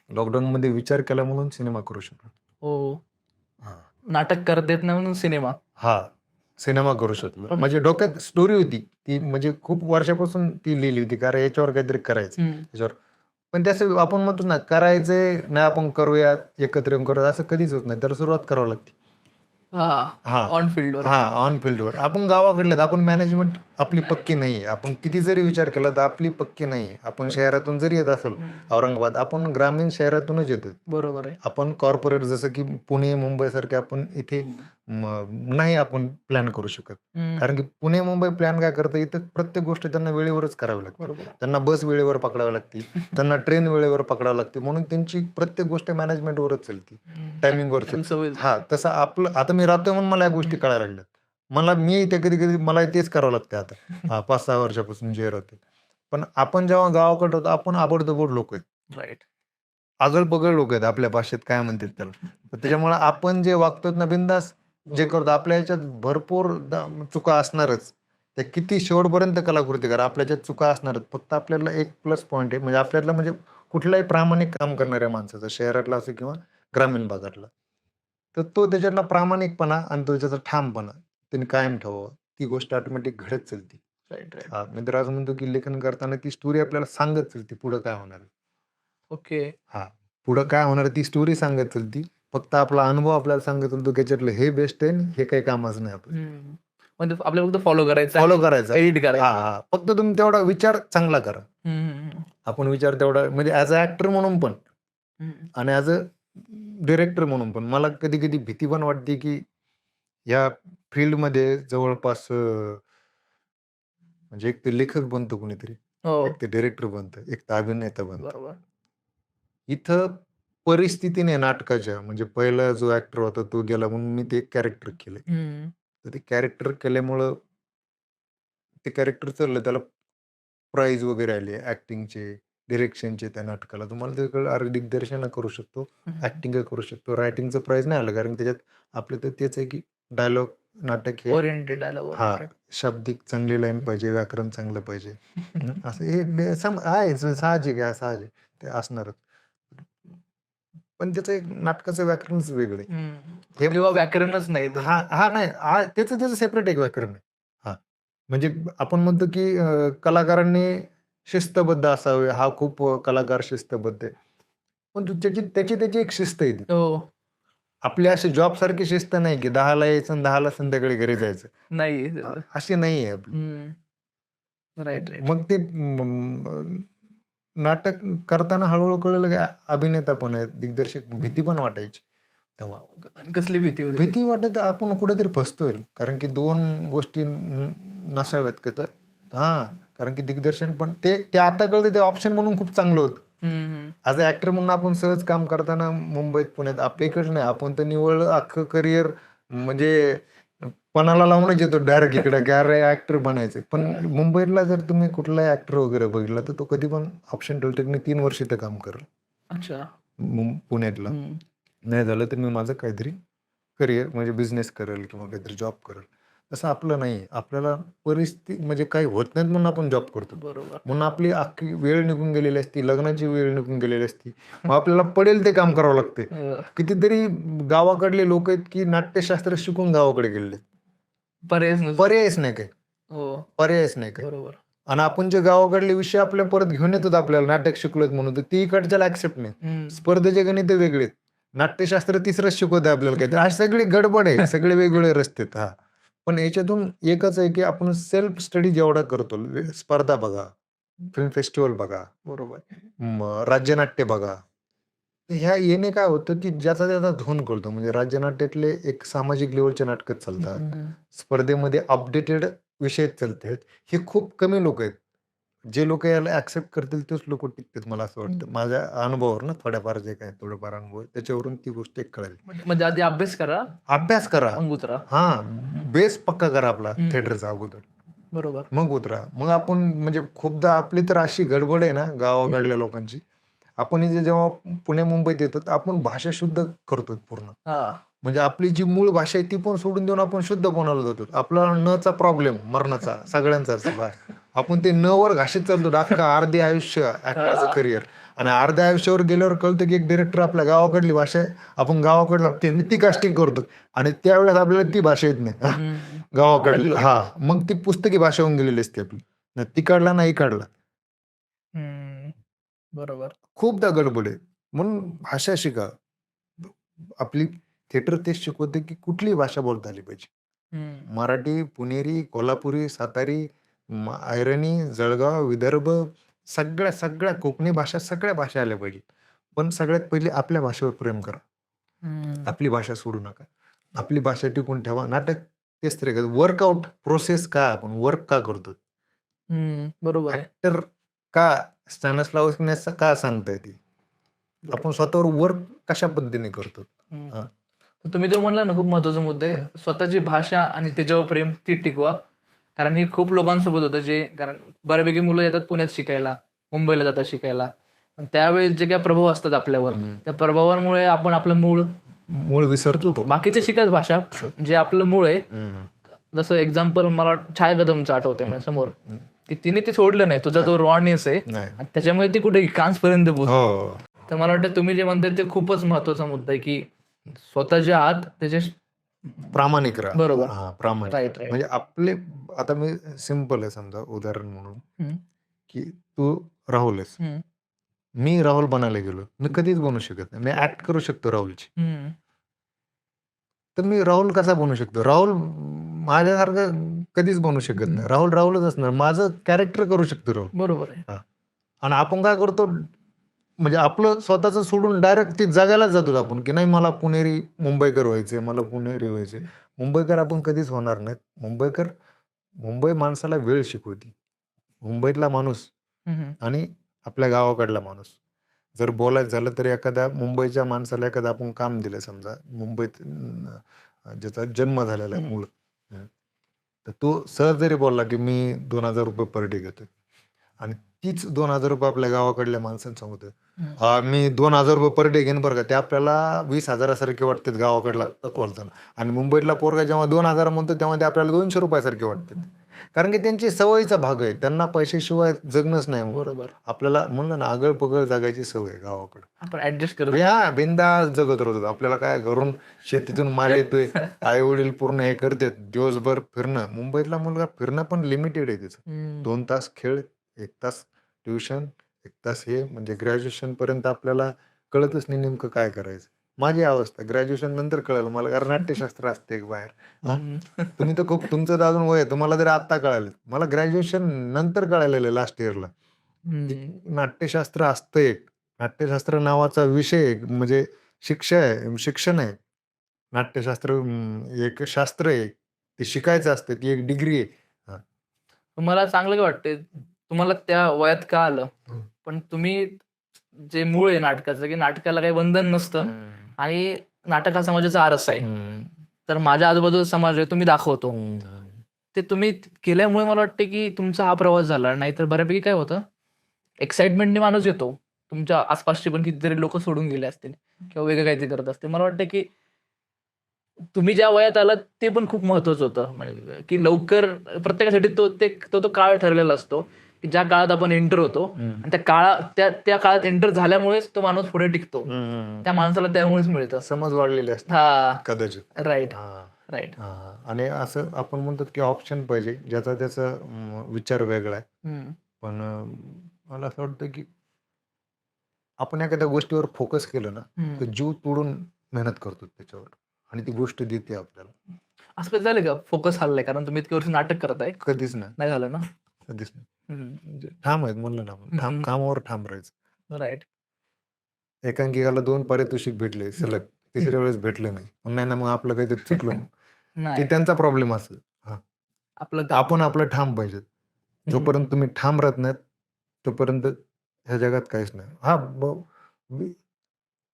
लॉकडाऊन मध्ये विचार केला म्हणून सिनेमा करू शकलो. हो, हा नाटक करता येत नाही म्हणून सिनेमा. हा सिनेमा करू शकलो. म्हणजे डोक्यात स्टोरी होती ती, म्हणजे खूप वर्षापासून ती लिहिली होती, कारण याच्यावर काहीतरी करायचं याच्यावर. पण त्याचं आपण म्हणतो ना, करायचंय नाही आपण करूयात एकत्र येऊन करूयात असं कधीच होत नाही. त्याला सुरुवात करावं लागते. हा ऑन फील्डवर. हा ऑन फील्डवर. आपण गावाकडले आपण मॅनेजमेंट आपली पक्की नाहीये. आपण किती जरी विचार केला तर आपली पक्की नाहीये. आपण शहरातून जरी येत असेल औरंगाबाद, आपण ग्रामीण शहरातूनच येतो. बरोबर आहे. आपण कॉर्पोरेट जसं की पुणे मुंबई सारखे आपण इथे नाही आपण प्लॅन करू शकत. कारण की पुणे मुंबई प्लॅन काय करतं, इथं प्रत्येक गोष्ट त्यांना वेळेवरच करावी लागते. बरोबर. त्यांना बस वेळेवर पकडावी लागते, त्यांना ट्रेन वेळेवर पकडावी लागते, म्हणून त्यांची प्रत्येक गोष्ट मॅनेजमेंटवरच चालते, टायमिंगवर चालते. हा तसं आपलं आता मी राहतोय म्हणून मला या गोष्टी कळायला लागल्यात. मी ते कधी मला तेच करावं लागते आता. हा 5-6 वर्षापासून जे राहते. पण आपण जेव्हा गावाकडे होतो आपण आबडधोबड लोक आहेत. राईट. आगळ बगळ लोक आहेत, आपल्या भाषेत काय म्हणतात त्याला. त्याच्यामुळे आपण जे वागतो ना बिंदास जे करतो, आपल्या ह्याच्यात भरपूर चुका असणारच. त्या किती शेवटपर्यंत कलाकृती करा, आपल्या ह्याच्यात चुका असणारच. फक्त आपल्याला एक प्लस पॉईंट आहे, म्हणजे आपल्याला म्हणजे कुठलाही प्रामाणिक काम करणाऱ्या माणसाचा, शहरातला असो किंवा ग्रामीण भागातला, तर तो त्याच्यातला प्रामाणिकपणा आणि तो त्याचा ठामपणा त्यांनी कायम ठेवावा. ती गोष्ट ऑटोमॅटिक घडत चालते. राईट. हा मी तर असं म्हणतो की लेखन करताना ती स्टोरी आपल्याला सांगत चालते पुढं काय होणार. ओके. हा पुढं काय होणार ती स्टोरी सांगत चालती. फक्त आपला अनुभव आपल्याला सांगत चालतो की याच्यातलं हे बेस्ट आहे, हे काही कामाचं नाही. आपलं म्हणजे आपल्याला फक्त फॉलो करायचं, एडिट करायचं. हा फक्त तुम्ही तेवढा विचार चांगला करा. आपण विचार तेवढा म्हणजे ऍज अ ऍक्टर म्हणून पण आणि ऍज अ डिरेक्टर म्हणून पण मला कधी कधी भीती पण वाटते की या फील्डमध्ये जवळपास म्हणजे एक ते लेखक बनतो कुणीतरी, एक ते डिरेक्टर बनतं, एक तर अभिनेता बनतो. बरोबर. इथं परिस्थितीने नाटकाच्या म्हणजे पहिला जो ऍक्टर होता तो गेला म्हणून मी ते एक कॅरेक्टर केले. तर ते कॅरेक्टर केल्यामुळं ते कॅरेक्टर चाललं, त्याला प्राइज वगैरे आले ऍक्टिंगचे, डिरेक्शनचे त्या नाटकाला. तुम्हाला ते कळलं, अरे दिग्दर्शन करू शकतो, ऍक्टिंग करू शकतो. रायटिंगचं प्राइज नाही आलं कारण त्याच्यात आपलं तर तेच आहे की डायलॉग नाटक हे ओरिएंटेड डायलॉग. हा शाब्दिक चांगली लाईन पाहिजे, व्याकरण चांगलं पाहिजे. असं हे आहे साहजिक आहे, साहजिक ते असणारच. पण त्याचं एक नाटकाचं व्याकरणच वेगळं आहे. हे व्याकरणच नाही. नाही त्याचं सेपरेट एक व्याकरण आहे. हा म्हणजे आपण म्हणतो की कलाकारांनी शिस्तबद्ध असावे. हा खूप कलाकार शिस्तबद्ध आहे, पण त्याची एक शिस्त आहे. आपली अशी जॉब सारखी शिस्त नाही की 10ला यायचं आणि 10ला संध्याकाळी घरी जायचं, नाही अशी नाही आहे आपली. राईट. मग ते नाटक करताना हळूहळू कळलं की अभिनेता पण आहेत, दिग्दर्शक. भीती पण वाटायची तेव्हा. कसली भीती होती? भीती वाटत आपण कुठेतरी फसतोय, कारण की 2 गोष्टी नसाव्यात का तर. कारण की दिग्दर्शन पण ते आता कळतं ते ऑप्शन म्हणून खूप चांगलं होतं. ऍज अ ऍक्टर म्हणून आपण सहज काम करताना मुंबईत पुण्यात आपल्या इकडे नाही, आपण तर निवळ अख्खं करिअर म्हणजे पणाला लावूनच येतो डायरेक्ट इकडे की अरे ऍक्टर बनायचं. पण मुंबईला जर तुम्ही कुठलाही ऍक्टर वगैरे बघितला तर तो कधी पण ऑप्शन ठेवतो की मी 3 वर्ष इथं काम करेल. अच्छा. पुण्यातला नाही झालं तर मी माझं काहीतरी करिअर म्हणजे बिझनेस करेल किंवा काहीतरी जॉब करेल. तसं आपलं नाही. आपल्याला परिस्थिती म्हणजे काही होत नाहीत म्हणून आपण जॉब करतो. बरोबर. म्हणून आपली अख्खी वेळ निघून गेलेली असती, लग्नाची वेळ निघून गेलेली असती, मग आपल्याला पडेल ते काम करावं लागते. कितीतरी गावाकडले लोक आहेत की नाट्यशास्त्र शिकून गावाकडे गेलेले, पर्यायच नाही काही. पर्यायच नाही काही. बरोबर. आणि आपण जे गावाकडले विषय आपल्या परत घेऊन येतो आपल्याला नाटक शिकलोत म्हणून, तर ती इकडच्याला ऍक्सेप्ट नाही. स्पर्धेचे गणित वेगळेत, नाट्यशास्त्र तिसरंच शिकवतं आपल्याला काही. अशी सगळी गडबड आहे, सगळे वेगवेगळे रस्ते आहेत. पण याच्यातून एकच आहे की आपण सेल्फ स्टडी जेवढा करतो, स्पर्धा बघा, फिल्म फेस्टिवल बघा, बरोबर, राज्यनाट्य बघा, ह्या येणे काय होतं की ज्याचा त्याचा धोन करतो. म्हणजे राज्यनाट्यातले एक सामाजिक लेवलचे नाटकं चालतात, स्पर्धेमध्ये अपडेटेड विषय चालतात. हे खूप कमी लोक आहेत. जे लोक याला ऍक्सेप्ट करतील तेच लोक टिकतात, मला असं वाटतं. माझ्या अनुभवावर ना थोड्याफार जे काय थोडंफार अनुभव त्याच्यावरून ती गोष्ट एक कळेल. म्हणजे आधी अभ्यास करा, मग उतरा. बेस पक्का करा आपला थिएटरचा अगोदर, बरोबर, मग उतरा. मग आपण म्हणजे खूपदा आपली तर अशी गडबड आहे ना गावाकडल्या लोकांची, आपण इथे जेव्हा पुणे मुंबईत येतो तर आपण भाषा शुद्ध करतो पूर्ण. हा म्हणजे आपली जी मूळ भाषा आहे ती पण सोडून देऊन आपण शुद्ध बोलायला जातो. आपला नचा प्रॉब्लेम मरणाचा सगळ्यांचाच आपण ते न वर घाशीत चालतो अख्खं अर्धे आयुष्य ऍक्टरचं करिअर. आणि अर्ध्या आयुष्यावर गेल्यावर कळतं की एक डिरेक्टर आपल्या गावाकडली भाषा आहे, आपण गावाकडला ती कास्टिंग करतो आणि त्यावेळेस आपल्याला ती भाषा येत नाही गावाकडली. हा, मग ती पुस्तकी भाषा होऊन गेलेली असते आपली. न ती काढला नाही काढला बरोबर. खूपदा गडबड आहे. म्हणून भाषा शिका. आपली थिएटर तेच शिकवते की कुठली भाषा बोलता आली पाहिजे. मराठी, पुणेरी, कोल्हापुरी, सातारी, ऐरणी, जळगाव, विदर्भ, सगळ्या सगळ्या कोकणी भाषा, सगळ्या भाषा आल्या पाहिजे. पण सगळ्यात पहिले आपल्या भाषेवर प्रेम करा. आपली भाषा सोडू नका. आपली भाषा टिकून ठेवा. नाटक तेच तरी वर्कआउट प्रोसेस का आपण वर्क का करतो? बरोबर आहे. ऍक्टर का स्टॅनिस्लावस्की का सांगताय ती? आपण स्वतःवर वर्क कशा पद्धतीने करतो? हा. तुम्ही जो म्हणला ना खूप महत्वाचा मुद्दा आहे. स्वतःची भाषा आणि त्याच्यावर प्रेम ती टिकवा. कारण हे खूप लोकांसोबत होतं जे कारण बऱ्यापैकी मुलं येतात पुण्यात शिकायला, मुंबईला जातात शिकायला. पण त्यावेळेस जे काही प्रभाव असतात आपल्यावर, त्या प्रभावामुळे आपण आपलं मूळ विसरतो तो. बाकीचे शिकायच भाषा जे आपलं मूळ आहे. जसं एक्झाम्पल मला छाया कदमचं आठवतंय माझ्या समोर की तिने ते सोडलं नाही. तुझा तो रॉनेस आहे आणि त्याच्यामुळे ती कुठे कान्सपर्यंत पोहोचली. तर मला वाटतं तुम्ही जे म्हणताय ते खूपच महत्वाचा मुद्दा आहे की स्वतःच्या आत त्याचे प्रामाणिक राहा. बरोबर. हा, प्रामाणिक. राईट म्हणजे आपले आता मी सिंपल आहे समजा उदाहरण म्हणून की तू राहुल आहेस, मी राहुल बनायला गेलो, मी कधीच बनू शकत नाही. मी ऍक्ट करू शकतो राहुलची, तर मी राहुल कसा बनू शकतो? राहुल माझ्यासारखं कधीच बनू शकत नाही. राहुल राहुलच असणार. माझं कॅरेक्टर करू शकतो राहुल. बरोबर आहे. आणि आपण काय करतो म्हणजे आपलं स्वतःचं सोडून डायरेक्ट ते जगायलाच जातो आपण की नाही मला पुणेरी मुंबईकर व्हायचे, मला पुणेरी व्हायचे. मुंबईकर आपण कधीच होणार नाहीत. मुंबई माणसाला वेळ शिकवते. मुंबईतला माणूस आणि आपल्या गावाकडला माणूस जर बोलायचं झालं तर एखाद्या मुंबईच्या माणसाला एखादं आपण काम दिलं समजा मुंबईत ज्याचा जन्म झालेला आहे मूळ, तर तो सहज जरी बोलला की मी 2,000 रुपये पर डे घेतोय आणि तीच 2,000 रुपये आपल्या गावाकडल्या माणसांना सांगतोय मी 2,000 रुपये पर डे घेईन बरं का, ते आपल्याला 20,000 सारखे वाटतात गावाकडला बोलताना. आणि मुंबईतला पोरगा जेव्हा 2,000 म्हणतो तेव्हा ते आपल्याला 200 रुपयासारखे वाटतात. कारण की त्यांची सवयीचा भाग आहे, त्यांना पैशाशिवाय जगणंच नाही. बरोबर. आपल्याला म्हणलं ना आगळ पगळ जगायची सवय कडे आपण ऍडजस्ट करतो. या बिंदास जगत राहतो. आपल्याला काय घरून शेतीतून माल येतोय, आई वडील पूर्ण हे करतात, दिवसभर फिरणं. मुंबईतला मुलगा फिरणं पण लिमिटेड आहे त्याचं. 2 तास खेळ, 1 तास ट्युशन, 1 तास हे, म्हणजे ग्रॅज्युएशन पर्यंत आपल्याला कळतच नाही नेमकं काय करायचं. माझी अवस्था ग्रॅज्युएशन नंतर कळलं मला, कारण नाट्यशास्त्र असते एक बाहेर. तुम्ही तर खूप तुमचं तर अजून वय आहे, तुम्हाला जरी आत्ता कळालं. मला ग्रॅज्युएशन नंतर कळालेलं लास्ट इयरला. नाट्यशास्त्र असतं एक, नाट्यशास्त्र नावाचा विषय म्हणजे शिक्षण आहे. नाट्यशास्त्र एक शास्त्र आहे, ते शिकायचं असतं, ती एक डिग्री आहे. तुम्हाला चांगलं काय वाटतंय? तुम्हाला त्या वयात का आलं? पण तुम्ही जे मूळ आहे नाटकाचं की नाटकाला काही बंधन नसतं आणि नाटक हा समाजाचा आरसा आहे. तर माझ्या आजूबाजूचा समाज आहे तुम्ही दाखवतो. ते तुम्ही केल्यामुळे मला वाटतं की तुमचा हा प्रवास झाला. नाहीतर बऱ्यापैकी काय होतं, एक्साइटमेंटने माणूस येतो. तुमच्या आसपासचे पण कितीतरी लोक सोडून गेले असतील किंवा वेगळं काहीतरी करत असतील. मला वाटतं की तुम्ही ज्या वयात आलात ते पण खूप महत्वाचं होतं. म्हणजे की लवकर प्रत्येकासाठी तो काळ ठरलेला असतो की ज्या काळात आपण एंटर होतो आणि त्या काळात एंटर झाल्यामुळेच तो माणूस पुढे टिकतो. त्या माणसाला त्यामुळेच मिळतं. समज वाढलेले असते हा, कदाचित. Right right. आणि असं आपण म्हणतो की ऑप्शन पाहिजे ज्याचा त्याचा विचार वेगळा आहे. पण मला असं वाटतं की आपण एखाद्या गोष्टीवर फोकस केलं ना तर जीव तोडून मेहनत करतो त्याच्यावर आणि ती गोष्ट देते आपल्याला. असं कधी झालं का फोकस हल्लाय कारण तुम्ही इतके वर्ष नाटक करताय? कधीच नाही. नाही झालं ना? कधीच नाही. म्हणजे ठाम आहेत म्हणलं ना, कामावर ठाम राहायचं. राईट. एकांकिकाला 2 पारितोषिक भेटले सलग, तिसऱ्या वेळेस भेटले नाही ना, मग आपलं काहीतरी चुकलं. ते त्यांचा प्रॉब्लेम असेल. आपण आपलं ठाम पाहिजे. जोपर्यंत तुम्ही ठाम राहत नाहीत तोपर्यंत ह्या जगात काहीच नाही.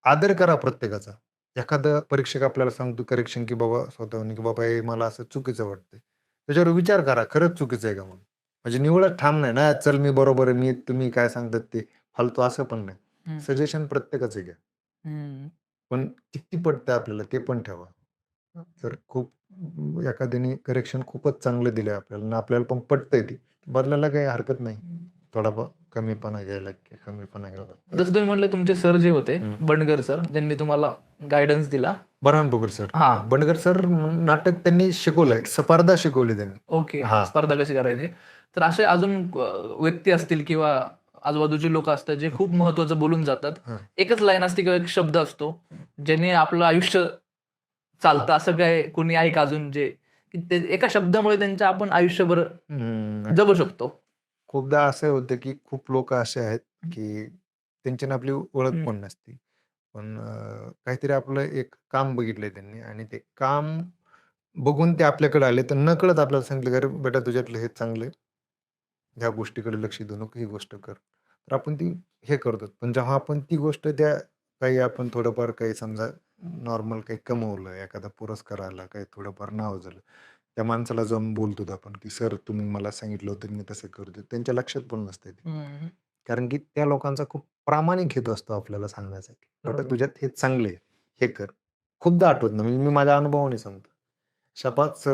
आदर करा प्रत्येकाचा. एखादा परीक्षक आपल्याला सांगतो करेक्शन की बाबा स्वतःहून की बाबा हे मला असं चुकीचं वाटतंय, त्याच्यावर विचार करा खरंच चुकीचं आहे का म्हणून. म्हणजे निवडत ठाम नाही ना, चल मी बरोबर आहे, तुम्ही काय सांगतात ते फालतू, असं पण नाही. हं. सजेशन प्रत्येकाचं घ्या. हं. पण किती पटतं आपल्याला ते पण ठेवा. जर खूप एखाद्याने करेक्शन खूपच चांगलं दिलंय आपल्याला आणि आपल्याला पण पटतंय ते, बदलायला काही हरकत नाही. थोडा कमीपणा घ्यायला की कमीपणा घ्यावा. जसं तुम्ही म्हटले तुमचे सर जे होते, हं. बंडगर सर, ज्यांनी तुम्हाला गाईडन्स दिला. बऱ्हाणपूर सर. हां. बंडगर सर नाटक त्यांनी शिकवलंय. स्पर्धा शिकवली त्यांनी. ओके. हां. स्पर्धा कशी करायची. तर असे अजून व्यक्ती असतील किंवा आजूबाजूची लोकं असतात जे खूप महत्त्वाचं बोलून जातात. हं. एकच लाईन असते किंवा एक शब्द असतो, ज्याने आपलं आयुष्य चालतं. असं काय कुणी आहे का अजून जे की ते एका शब्दामुळे त्यांचं आपण आयुष्यभर जगू शकतो? खूपदा असं होतं की खूप लोकं असे आहेत की त्यांची ना आपली ओळख हं. पण नसते. पण काहीतरी आपलं एक काम बघितलंय त्यांनी आणि ते काम बघून ते आपल्याकडे आले, तर नकळत आपल्याला सांगितलं, की "अरे बेटा तुझ्यातलं हे चांगलं आहे. ह्या गोष्टीकडे लक्ष देऊ नको, ही गोष्ट कर." तर आपण ती हे करतो. पण जेव्हा आपण ती गोष्ट त्या काही आपण थोडंफार काही समजा नॉर्मल काही कमवलं, एखादा पुरस्कार आला, काही थोडंफार नाव झालं. त्या माणसाला जाऊन बोलतो आपण, की "सर तुम्ही मला सांगितलं होतं, मी तसं करतो." त्यांच्या लक्षात पण नसते ते. हं. कारण की त्या लोकांचा खूप प्रामाणिक हेतू असतो आपल्याला सांगण्यासाठी. "बेटा बरोबर. तुझ्यात हे चांगलं आहे, हे कर." खूपदा आठवत नाही. म्हणजे मी माझ्या अनुभवाने सांगतो. शहबाज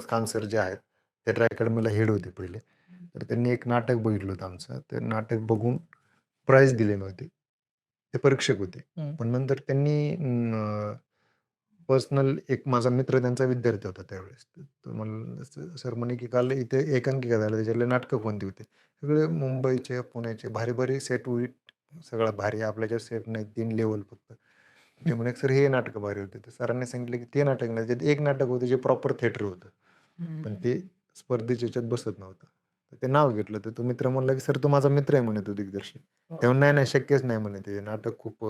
खान सर जे आहेत, थिएटर अकॅडमीला हेड होते पहिले. तर त्यांनी एक नाटक बघितलं होतं आमचं. ते नाटक बघून प्राइज दिले नव्हते. ते परीक्षक होते. हं. पण नंतर त्यांनी पर्सनल एक माझा मित्र त्यांचा विद्यार्थी होता त्यावेळेस. तर मला सर म्हणे, की "काल इथे एकांकिका झाल्या, त्याच्यातले नाटकं कोणती होती?" सगळे मुंबईचे, पुण्याचे भारी-भारी सेट सगळं भारी आपल्याच्या सेट नाही 3 लेव्हल फक्त. ते म्हणे, "सर हे नाटकं भारी होते." तर सरांनी सांगितलं, की "ते नाटक नाही, त्यात एक नाटक होतं जे प्रॉपर थिएटर होतं. पण ते स्पर्धेच्या ह्याच्यात बसत नव्हतं." तर ते नाव घेतलं. तर तो मित्र म्हणला, की "सर तो माझा मित्र आहे," म्हणे तो दिग्दर्शक. तेव्हा "नाही, नाही शक्यच नाही," म्हणे, "ते नाटक खूप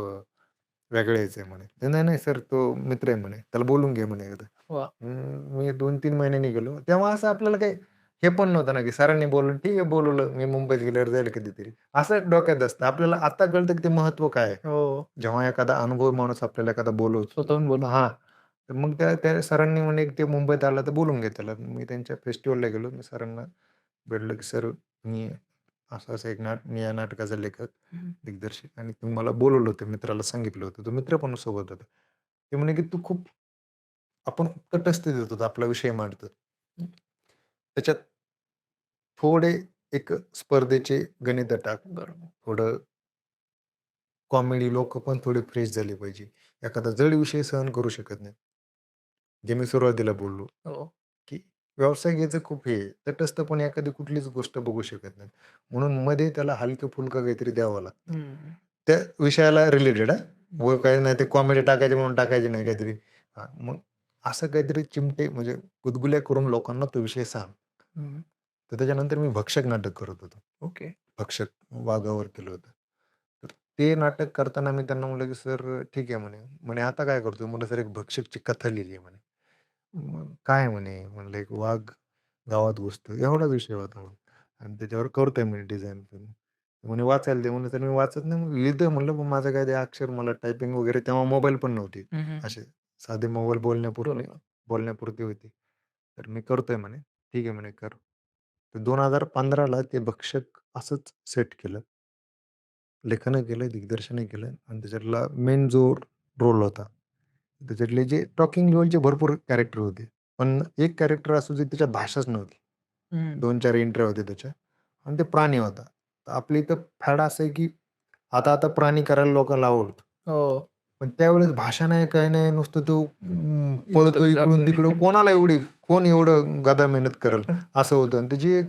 वेगळं यायचं आहे," म्हणे. "नाही, नाही सर तो मित्र आहे," म्हणे, "त्याला बोलवून घे," म्हणे एकदा. वाह! मी 2-3 महिन्यांनी गेलो. तेव्हा असं आपल्याला काही हे पण नव्हतं ना, की सरांनी बोलवलं, ठीक आहे बोलवलं, मी मुंबईत गेल्यावर जाईल कधीतरी. असं डोक्यात असतं. आपल्याला आता कळतं, की ते महत्त्व काय आहे. हो. जेव्हा एखादा अनुभवी माणूस आपल्याला एखादा बोलवतो स्वतःहून बोलून. हां. तर मग त्या त्या सरांनी म्हणे, की "ते मुंबईत आला तर बोलवून घे त्याला." मी त्यांच्या फेस्टिव्हलला गेलो. मी सरांना भेटलो, की "सर मी असं-असं एक मी या नाटकाचा लेखक, दिग्दर्शक आणि तुम्ही मला बोलवलं होतं." मित्राला सांगितलं होतं. तो मित्र पण सोबत होता. ते म्हणे, की "तू खूप आपण खूप तटस्थ देतो आपला विषय मांडतो. त्याच्यात थोडे एक स्पर्धेचे गणित टाक. बरोबर. थोडं कॉमेडी लोकं पण थोडे फ्रेश झाले पाहिजे. एखादा जड विषय सहन करू शकत नाही. जे मी सुरुवातीला बोललो, हो. की व्यावसायिक खूप हे आहे. तटस्थपणे एखादी कुठलीच गोष्ट बघू शकत नाही. म्हणून मध्ये त्याला हलकं-फुलकं काहीतरी द्यावं लागतं. हं. त्या विषयाला रिलेटेड व काही नाही ते कॉमेडी टाकायचे म्हणून टाकायचे नाही काहीतरी. मग असं काहीतरी चिमटे म्हणजे गुदगुल्या करून लोकांना तो विषय सांग. हं. तर त्याच्यानंतर मी भक्षक नाटक करत होतो. ओके. भक्षक वाघावर केलं होतं. तर ते नाटक करताना मी त्यांना म्हटलं, की "सर ठीक आहे," म्हणे. म्हणे, "आता काय करतोय?" म्हटलं, "सर एक भक्षकची कथा लिहिली आहे," म्हणे. मग "काय?" म्हणे. म्हणलं, "एक वाघ गावात घुसतो." एवढाच विषय होता मग आणि त्याच्यावर करतोय म्हणे डिझाइन पण. म्हणे, "वाचायला दे." म्हणलं, "तर मी वाचत नाही." मग लिहितोय म्हणलं, पण माझं काय ते अक्षर मला टायपिंग वगैरे तेव्हा मोबाईल पण नव्हते. हं, हं. असे साधे मोबाईल बरोबर. बोलण्यापुरती होती. तर मी करतोय म्हणे. "ठीक आहे," म्हणे, "कर." तर 2015ला ते भक्षक असंच सेट केलं. लेखनही केलं, दिग्दर्शनही केलं आणि त्याच्यातला मेन जो रोल होता, त्याच्यातले जे टॉकिंग लेव्हलचे भरपूर कॅरेक्टर होते. पण एक कॅरेक्टर असं जे त्याच्यात भाषाच नव्हती. हं. 2-4 एंट्र्या होत्या त्याच्या आणि ते प्राणी होता. तर आपल्या इथं फॅड असं आहे, की आता प्राणी करायला लोकांना आवडतं. हो. पण त्यावेळेस भाषा नाही, काही नाही. नुसतं तो पळतो इथं इकडून-तिकडं. कोण एवढं गधा मेहनत करेल? असं होतं आणि त्याची एक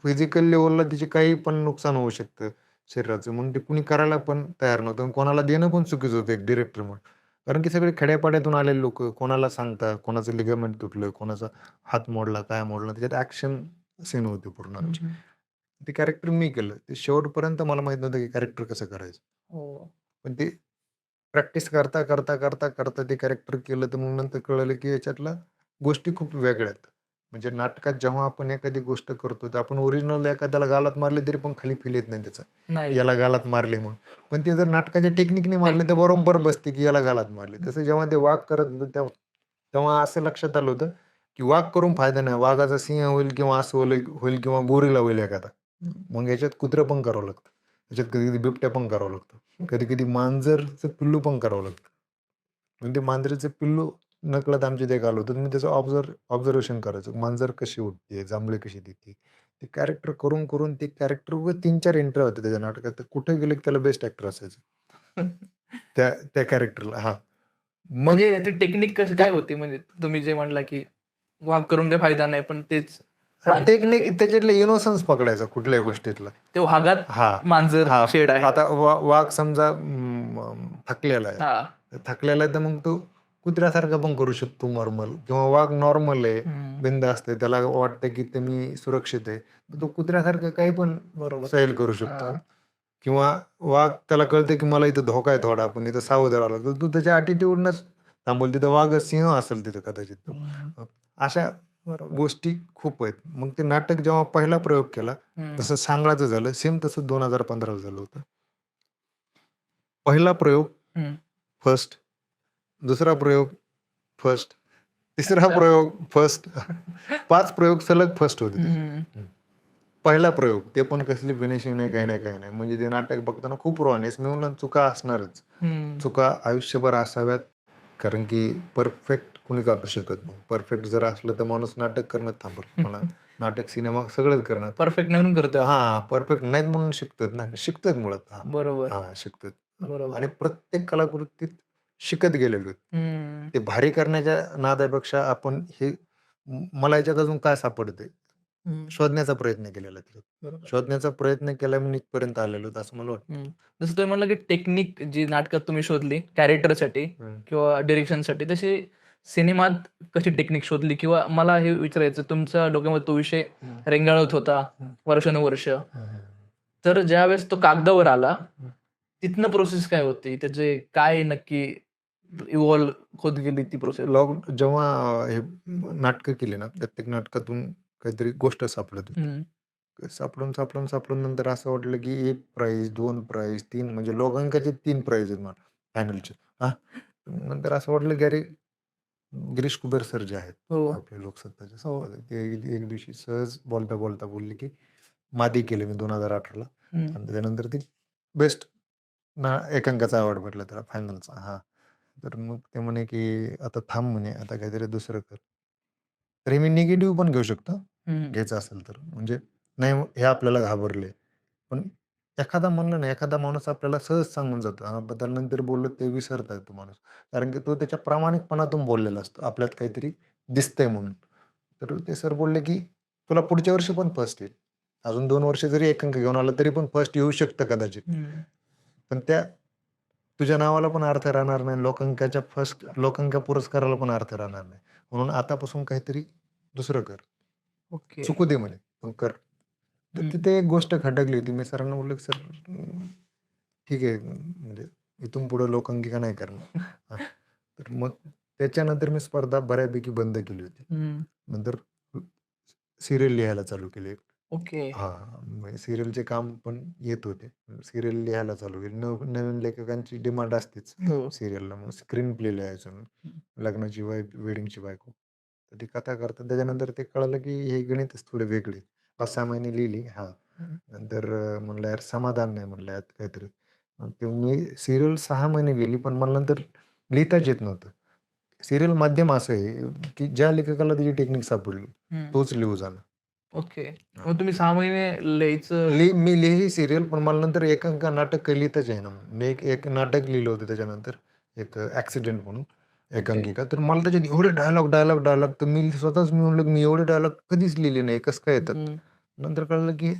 फिजिकल लेव्हलला त्याची काही पण नुकसान होऊ शकतं शरीराचं. म्हणून ते कुणी करायला पण तयार नव्हतं आणि कोणाला देणं पण चुकीचं होतं एक डिरेक्टर म्हणून. कारण की सगळे खेड्यापाड्यातून आलेले लोकं कोणाला सांगतात, कोणाचं लिगामेंट तुटलं, कोणाचा हात मोडला, काय मोडला. त्याच्यात ॲक्शन सीन होते पूर्ण हं, आमचे. हं. ते कॅरेक्टर मी केलं. ते शेवटपर्यंत मला माहीत नव्हतं की कॅरेक्टर कसं करायचं. हो. पण ते प्रॅक्टिस करता ते कॅरेक्टर केलं, तर मग नंतर कळलं की याच्यातल्या गोष्टी खूप वेगळ्या आहेत. म्हणजे नाटकात जेव्हा आपण एखादी गोष्ट करतो, तर आपण ओरिजिनल एखाद्याला गालात मारली तरी पण खाली फील येत नाही त्याचा, नाही. याला गालात मारली म्हणून. पण ते जर नाटकाच्या टेक्निकने मारले, तर बरोबर बसते की याला गालात मारली. तसं जेव्हा ते वाघ करत होतं, तेव्हा तेव्हा असं लक्षात आलं होतं, की वाघ करून फायदा नाही. वाघाचा सिंह होईल किंवा असं होईल होईल किंवा गोरिला होईल एखादा. मग याच्यात कुत्रं पण करावं लागतं. त्याच्यात कधी-कधी बिबट्या पण करावं लागतं. कधी-कधी मांजरचं पिल्लू पण करावं लागतं. म्हणजे ते मांजरीचं पिल्लू नकळत आमच्या इथे एक आलं होतं. मी त्याचं ऑब्झर्वेशन करायचो. मांजर कशी उठते, जांभळे कशी देते. ते कॅरेक्टर करून ते कॅरेक्टर उगाच 3-4 एंट्र्या होत्या त्याच्या नाटकात. तर कुठे गेले की त्याला बेस्ट ॲक्टर असायचं. त्या त्या कॅरेक्टरला हां. मग म्हणजे याची टेक्निक कशी काय होती? म्हणजे तुम्ही जे म्हणला, की वाघ करून काही फायदा नाही, पण तेच टेक्निक त्याच्यातलं इनोसन्स पकडायचा कुठल्याही गोष्टीतला. ते वाघात हां, मांजर हां. शेड आहे. आता वाघ समजा थकलेला आहे. हां. तर थकलेला आहे तर मग तो कुत्र्यासारखा पण करू शकतो नॉर्मल किंवा वाघ नॉर्मल आहे, हं. बिनधास्त आहे. त्याला वाटतं की ते मी सुरक्षित आहे. तर तो कुत्र्यासारखं काही पण बरोबर. सहन करू शकतो. हां. किंवा वाघ त्याला कळतं की मला इथं धोका आहे थोडा, पण इथं सावध राहावं लागतं. तो त्याच्या ॲटिट्यूडनंच थांबवल. तिथं वाघ सिंह असेल तिथं कदाचित तो. हं. अशा बरोबर. गोष्टी खूप आहेत. मग ते नाटक जेव्हा पहिला प्रयोग केला, हं. तसं सांगण्याचं झालं. सेम तसं 2015 झालं होतं. पहिला प्रयोग हं. फर्स्ट, दुसरा प्रयोग फर्स्ट, तिसरा प्रयोग फर्स्ट. 5 प्रयोग सलग फर्स्ट होते त्याचे. हं. हं. पहिला प्रयोग ते पण कसली फिनिशिंग नाही, काही नाही, काही नाही. म्हणजे ते नाटक बघताना खूप रॉनेस मी म्हणलं चुका असणारच. हं. चुका आयुष्यभर असाव्यात. कारण की परफेक्ट कुणी काढू शकत नाही. परफेक्ट जर असलं तर माणूस नाटक करणं थांबल. मला नाटक, सिनेमा सगळंच करणार. परफेक्ट म्हणून करतोय. हां, परफेक्ट नाहीत म्हणून शिकतात ना. शिकतात मुळात. हां, बरोबर. हां, शिकतात. बरोबर. आणि प्रत्येक कलाकृतीत शिकत गेलेलो आहेत. हं. ते भारी करण्याच्या नादापेक्षा आपण हे मला याच्यात अजून काय सापडतंय? हं. शोधण्याचा प्रयत्न केलेला आहे त्याच्यात. बरोबर. शोधण्याचा प्रयत्न केला मी इथपर्यंत आलेलो आहे असं मला वाटतं. हं. जसं तुम्ही म्हणला, की टेक्निक जी नाटकात तुम्ही शोधली कॅरेक्टरसाठी हं. किंवा डायरेक्शनसाठी, तशी सिनेमात कशी टेक्निक शोधली? किंवा मला हे विचारायचं, तुमच्या डोक्यामध्ये तो विषय हं. रेंगाळत होता हं. वर्षानुवर्ष. हं. तर ज्यावेळेस तो कागदावर आला, हं. तिथनं प्रोसेस काय होती? त्याचे काय नक्की इव्हॉल्व होत गेली ती प्रोसेस? जेव्हा हे नाटकं केली ना, प्रत्येक नाटकातून काहीतरी गोष्ट सापडत होती. हं. सापडून नंतर असं वाटलं की 1 प्राइज, 2 प्राइज, 3 म्हणजे लोकांकाचे 3 प्राइज आहेत मला फायनलचे. हां. नंतर असं वाटलं की अरे, गिरीश कुबेर सर जे आहेत हो. आपले लोकसत्ताचे हो. संपादक, ते एक दिवशी सहज बोलता बोलले की मादी केलं मी 2018ला हं. आणि त्याच्यानंतर ती बेस्ट एकांकाचा अवॉर्ड भेटला त्याला फायनलचा. हां. तर मग ते म्हणे की आता थांब म्हणे, आता काहीतरी दुसरं कर. तर हे मी निगेटिव्ह पण घेऊ शकतो. हं. घ्यायचं असेल तर. म्हणजे नाही हे आपल्याला घाबरले. पण एखादा म्हणलं ना, एखादा माणूस आपल्याला सहज सांगून जातो. हां, पण त्यानंतर बोललो ते विसरतात तो माणूस. कारण की तो त्याच्या प्रामाणिकपणातून बोललेला असतो. आपल्यात काहीतरी दिसतंय म्हणून. तर ते सर बोलले की तुला पुढच्या वर्षी पण फर्स्ट येईल. अजून 2 वर्ष जरी एकांक घेऊन आला तरी पण फर्स्ट येऊ शकतं कदाचित. हं. पण त्या तुझ्या नावाला पण अर्थ राहणार नाही. लोकांच्या पुरस्काराला पण अर्थ राहणार नाही. म्हणून आतापासून काहीतरी दुसरं कर. ओके. चुकू दे म्हणे, पण कर. तर हं. तिथे एक गोष्ट खटकली होती. मी सरांना बोललो, की "सर ठीक आहे, म्हणजे इथून पुढे लोकांकिका नाही करणार." हां. तर मग त्याच्यानंतर मी स्पर्धा बऱ्यापैकी बंद केली होती. हं. नंतर सीरियल लिहायला चालू केली. ओके. हां, म्हणजे सीरियलचे काम पण येत होते. सीरियल लिहायला चालू केली. नवीन लेखकांची डिमांड असतेच हो. सीरियलला. मग स्क्रीन प्ले लिहायचो मी. लग्नाची वाईफ, वेडिंगची बायको. तर ती कथा करतात. त्याच्यानंतर ते कळालं, की हे गणितच थोडे वेगळे. 5-6 महिने लिहिली. हां. हं. नंतर म्हणलं यार समाधान नाही म्हणलं यात काहीतरी. मग ते मी सीरियल 6 महिने लिहिली, पण मला नंतर लिहिताच येत नव्हतं. सीरियल माध्यम असं आहे, की ज्या लेखकाला त्याची टेक्निक सापडली, हं. तोच लिहू झाला. ओके. मग तुम्ही 6 महिने लिहायचं. मी लिहिली सीरियल, पण मला नंतर एकांका नाटक काही लिहिताच येईना. मी एक एक नाटक लिहिलं होतं त्याच्यानंतर, एक ॲक्सिडेंट म्हणून ओके. एकांकिका. तर मला त्याच्यात एवढे डायलॉग तर मी म्हणलं मी एवढे डायलॉग कधीच लिहिले नाही, कसं काय येतात? हं. नंतर कळलं की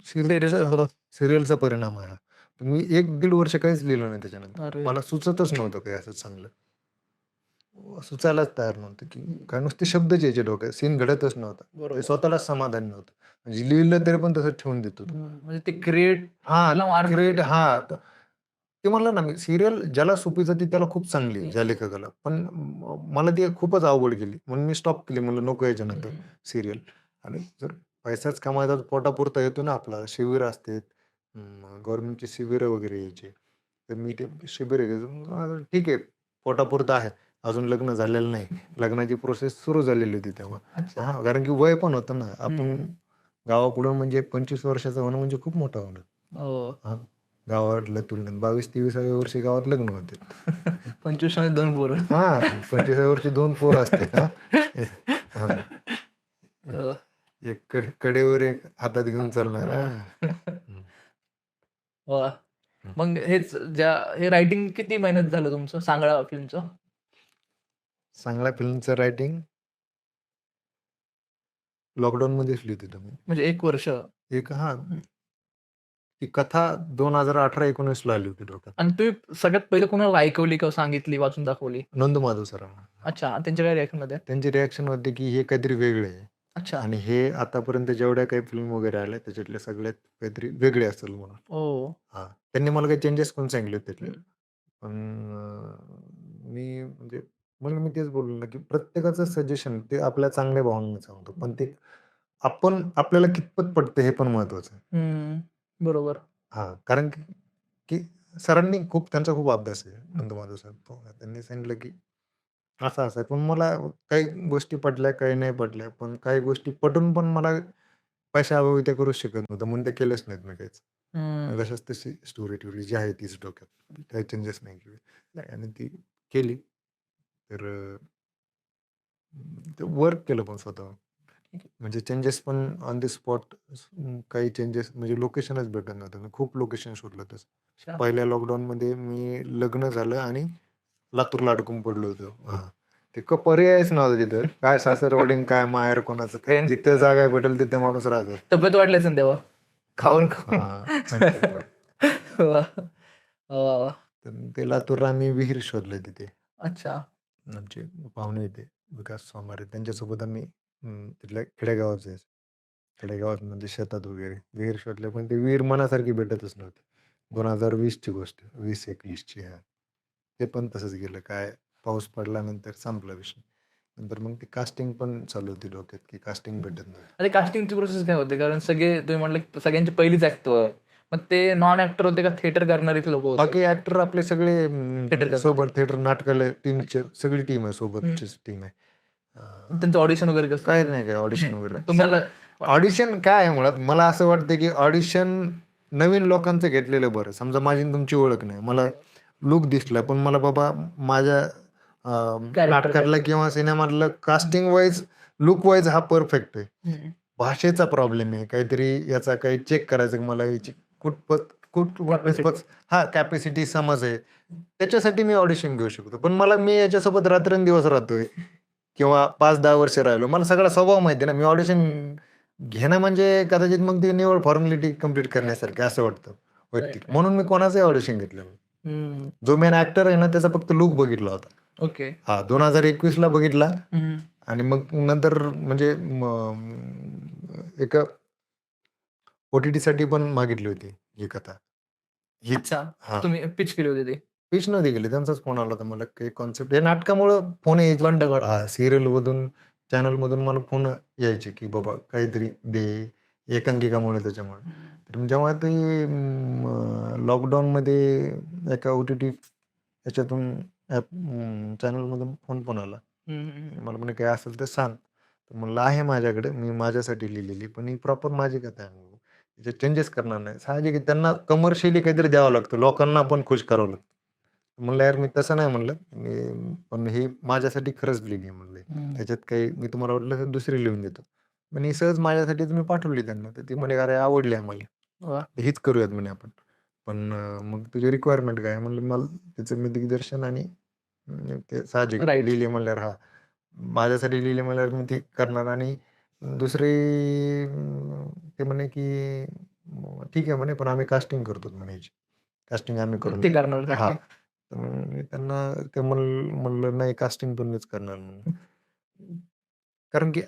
सीरियसच. सीरियलचा परिणाम आहे हा. तर मी 1-1.5 वर्ष काहीच लिहिलं नाही त्याच्यानंतर. अरे! मला सुचतच नव्हतं काही असं चांगलं. सुचायलाच तयार नव्हतं, की काय नुसते शब्दच यायचे डोक्यात. सीन घडतच नव्हता. ते बरोबर. स्वतःलाच समाधान नव्हतं. म्हणजे लिहिलं तरी पण तसंच ठेवून देत होतो. म्हणजे ते क्रिएट हां, ला मार्ग. ग्रेट हां, ते म्हणलं ना मी सीरियल ज्याला सोपी जाते त्याला खूप चांगली आहे, ज्या लेखकाला. पण मला ती खूपच अवघड गेली. म्हणून मी स्टॉप केली. म्हणलं नको याच्यानंतर सीरियल. आणि जर पैसाच कमवायचा तर पोटापुरता येतो ना आपला. शिबिर असते. गव्हर्नमेंटची शिबिरं वगैरे यायची. तर मी ते शिबिर घ्यायचो. ठीक आहे, पोटापुरतं आहे. अजून लग्न झालेलं नाही. लग्नाची प्रोसेस सुरू झालेली होती तेव्हा. अच्छा. हां, कारण की वय पण होतं ना. हं. आपण गावाकडून म्हणजे 25 वर्षाचं होणं म्हणजे खूप मोठं होणं. हो. हां. गावातल्या तुलनेत 22-23व्या वर्षी गावात लग्न होते. 25 मध्ये 2 पोरं. हा 25व्या वर्षी 2 पोरं असते हा. हा. अ, एक कडेवर एक हातात घेऊन चालणार हा. वा. मग हे रायटिंग किती महिन्यात झालं तुमचं सांगळा फिल्मचं? चांगल्या फिल्मचं रायटिंग लॉकडाऊन मध्येच लिहित होतो मी. म्हणजे 1 वर्ष. एक हा ती कथा 2018-19 ला आली होती डोक्यात. आणि तुम्ही सगळ्यात पहिले कोणाला ऐकवली किंवा सांगितली, वाचून दाखवली? नंदू माधव सरांना. अच्छा. त्यांच्या काय रिएक्शन होत्या? त्यांची रिॲक्शन होती की हे काहीतरी वेगळे आहे अच्छा. आणि हे आतापर्यंत जेवढ्या काही फिल्म वगैरे आल्या त्याच्यातले सगळ्यात काहीतरी वेगळे असेल म्हणून. ओह! हां. त्यांनी मला काही चेंजेस पण सांगितले होते त्यातले. पण मी म्हणजे मग मी तेच बोललो ना, की प्रत्येकाचं सजेशन ते आपल्या चांगल्या भावनेने सांगतो. पण ते आपल्याला कितपत पटतं हे पण महत्वाचं आहे. बरोबर. हां, कारण की की सरांनी त्यांचा खूप अभ्यास आहे नंदमाधव सर. त्यांनी सांगितलं की असं आहे. पण मला काही गोष्टी पटल्या, काही नाही पटल्या. पण काही गोष्टी पटून पण मला पैशाअभावी त्या करूच शकत नव्हतं. म्हणून ते केलंच नाहीत मी काहीच. जशाच तशी स्टोरी ठेवली, जी आहे तीच डोक्यात. काही चेंजेस नाही केले आणि ती केली. तर ते वर्क केलं पण स्वतःवर. म्हणजे चेंजेस पण ऑन द स्पॉट काही चेंजेस म्हणजे लोकेशनच भेटत नव्हतं. मी खूप लोकेशन शोधलं तसं. अच्छा. पहिल्या लॉकडाऊनमध्ये मी लग्न झालं आणि लातूरला अडकून पडलो होतो. हां. ते पर्यायच नव्हता तिथं. काय सासरवाडीन काय माहेर कोणाचं काय. जिथं जागा भेटेल तिथे माणूस राहतो. तब्येत वाढली असेल तेव्हा? खाऊन. हां. वाह! वाह, वाह! तर ते लातूरला आम्ही विहीर शोधलं तिथे. अच्छा. आमचे पाहुणे होते विकास सोमवारे त्यांच्यासोबत आम्ही तिथल्या खेडेगावाचे खेडेगावात म्हणजे शेतात वगैरे विहीर शोधले पण ते विहीर मनासारखी भेटतच नव्हती. 2020 ची गोष्ट 20-21 ची हा. ते पण तसंच गेलं काय पाऊस पडल्यानंतर संपला विषय. नंतर मग ती कास्टिंग पण चालू होती डोक्यात की कास्टिंग भेटत नाही. अरे कास्टिंगची प्रोसेस काय होते? कारण तुम्ही म्हटलं सगळ्यांची पहिलीच ॲक्टर. मग ते नॉन ॲक्टर होते का थिएटर करणारीच लोकं होते? बाकी ऍक्टर आपले सगळे थिएटर सोबत थिएटर नाटकाला टीमचे सगळी टीम आहे सोबतचीच टीम आहे. त्यांचं ऑडिशन वगैरे कसं? काय नाही काय ऑडिशन वगैरे. तुम्हाला ऑडिशन काय आहे मुळात मला असं वाटतं की ऑडिशन नवीन लोकांचं घेतलेलं बरं. समजा माझी आणि तुमची ओळख नाही. मला लूक दिसला पण मला बाबा माझ्या नाटकातला किंवा सिनेमातलं कास्टिंग वाईज लुक वाईज हा परफेक्ट आहे. भाषेचा प्रॉब्लेम आहे काहीतरी याचा काही चेक करायचं मला याची कुठपत हा कॅपॅसिटी समज आहे. त्याच्यासाठी मी ऑडिशन घेऊ शकतो. पण मी याच्यासोबत रात्रंदिवस राहतोय किंवा 5-10 वर्ष राहिलो. मला सगळा स्वभाव माहिती आहे ना. मी ऑडिशन घेणं म्हणजे कदाचित मग ती निवड फॉर्मॅलिटी कंप्लीट करण्यासारखं असं वाटतं वैयक्तिक. म्हणून मी कोणाचंही ऑडिशन घेतलं नाही. जो मेन ऍक्टर आहे ना त्याचा फक्त लूक बघितला होता. ओके. हा 2021 ला बघितला आणि मग नंतर म्हणजे एका OTT साठी पण मागितली होती ही कथा. अच्छा. हां. तुम्ही पिच केली होती ती? पिच नव्हती केली. त्यांचाच फोन आला होता मला काही कॉन्सेप्ट या नाटकामुळं फोन यायचे. हां, सीरियलमधून, चॅनलमधून मला फोन यायचे, की बाबा काहीतरी दे. एकांकिकामुळे त्याच्यामुळे. तर जेव्हा ते लॉकडाऊनमध्ये एका OTT याच्यातून चॅनलमधून फोन पण आला. मला म्हणे काही असेल तर सांग. तर म्हणलं आहे माझ्याकडे. मी माझ्यासाठी लिहिलेली. पण ही प्रॉपर माझी कथा आहे. त्याच्यात चेंजेस करणार नाही. साहजिक आहे त्यांना कमर्शियली काहीतरी द्यावं लागतं. लोकांना पण खुश करावं लागतं. म्हणलं यार मी तसं नाही म्हणलं. पण हे माझ्यासाठी खरंच लिहिली आहे म्हणलं. त्याच्यात काही मी तुम्हाला वाटलं तर दुसरी लिहून देतो. पण ही सहज माझ्यासाठीच मी पाठवली त्यांना. तर ती म्हणे अरे आवडली आम्हाला. वाह! हीच करूयात म्हणे आपण. पण मग तुझी रिक्वायरमेंट काय? म्हणलं मला त्याचं मी दिग्दर्शन आणि ते साहजिक लिहिली म्हणल्यावर हां. माझ्यासाठी लिहिली म्हणल्यावर मी ते करणार आणि दुसरी ते म्हणे की ठीक आहे म्हणे पण आम्ही कास्टिंग करतो म्हणे याची. कास्टिंग आम्ही करून ते करणार हां. तर मी त्यांना ते म्हणलं नाही कास्टिंग पण मीच करणार म्हणून. कारण की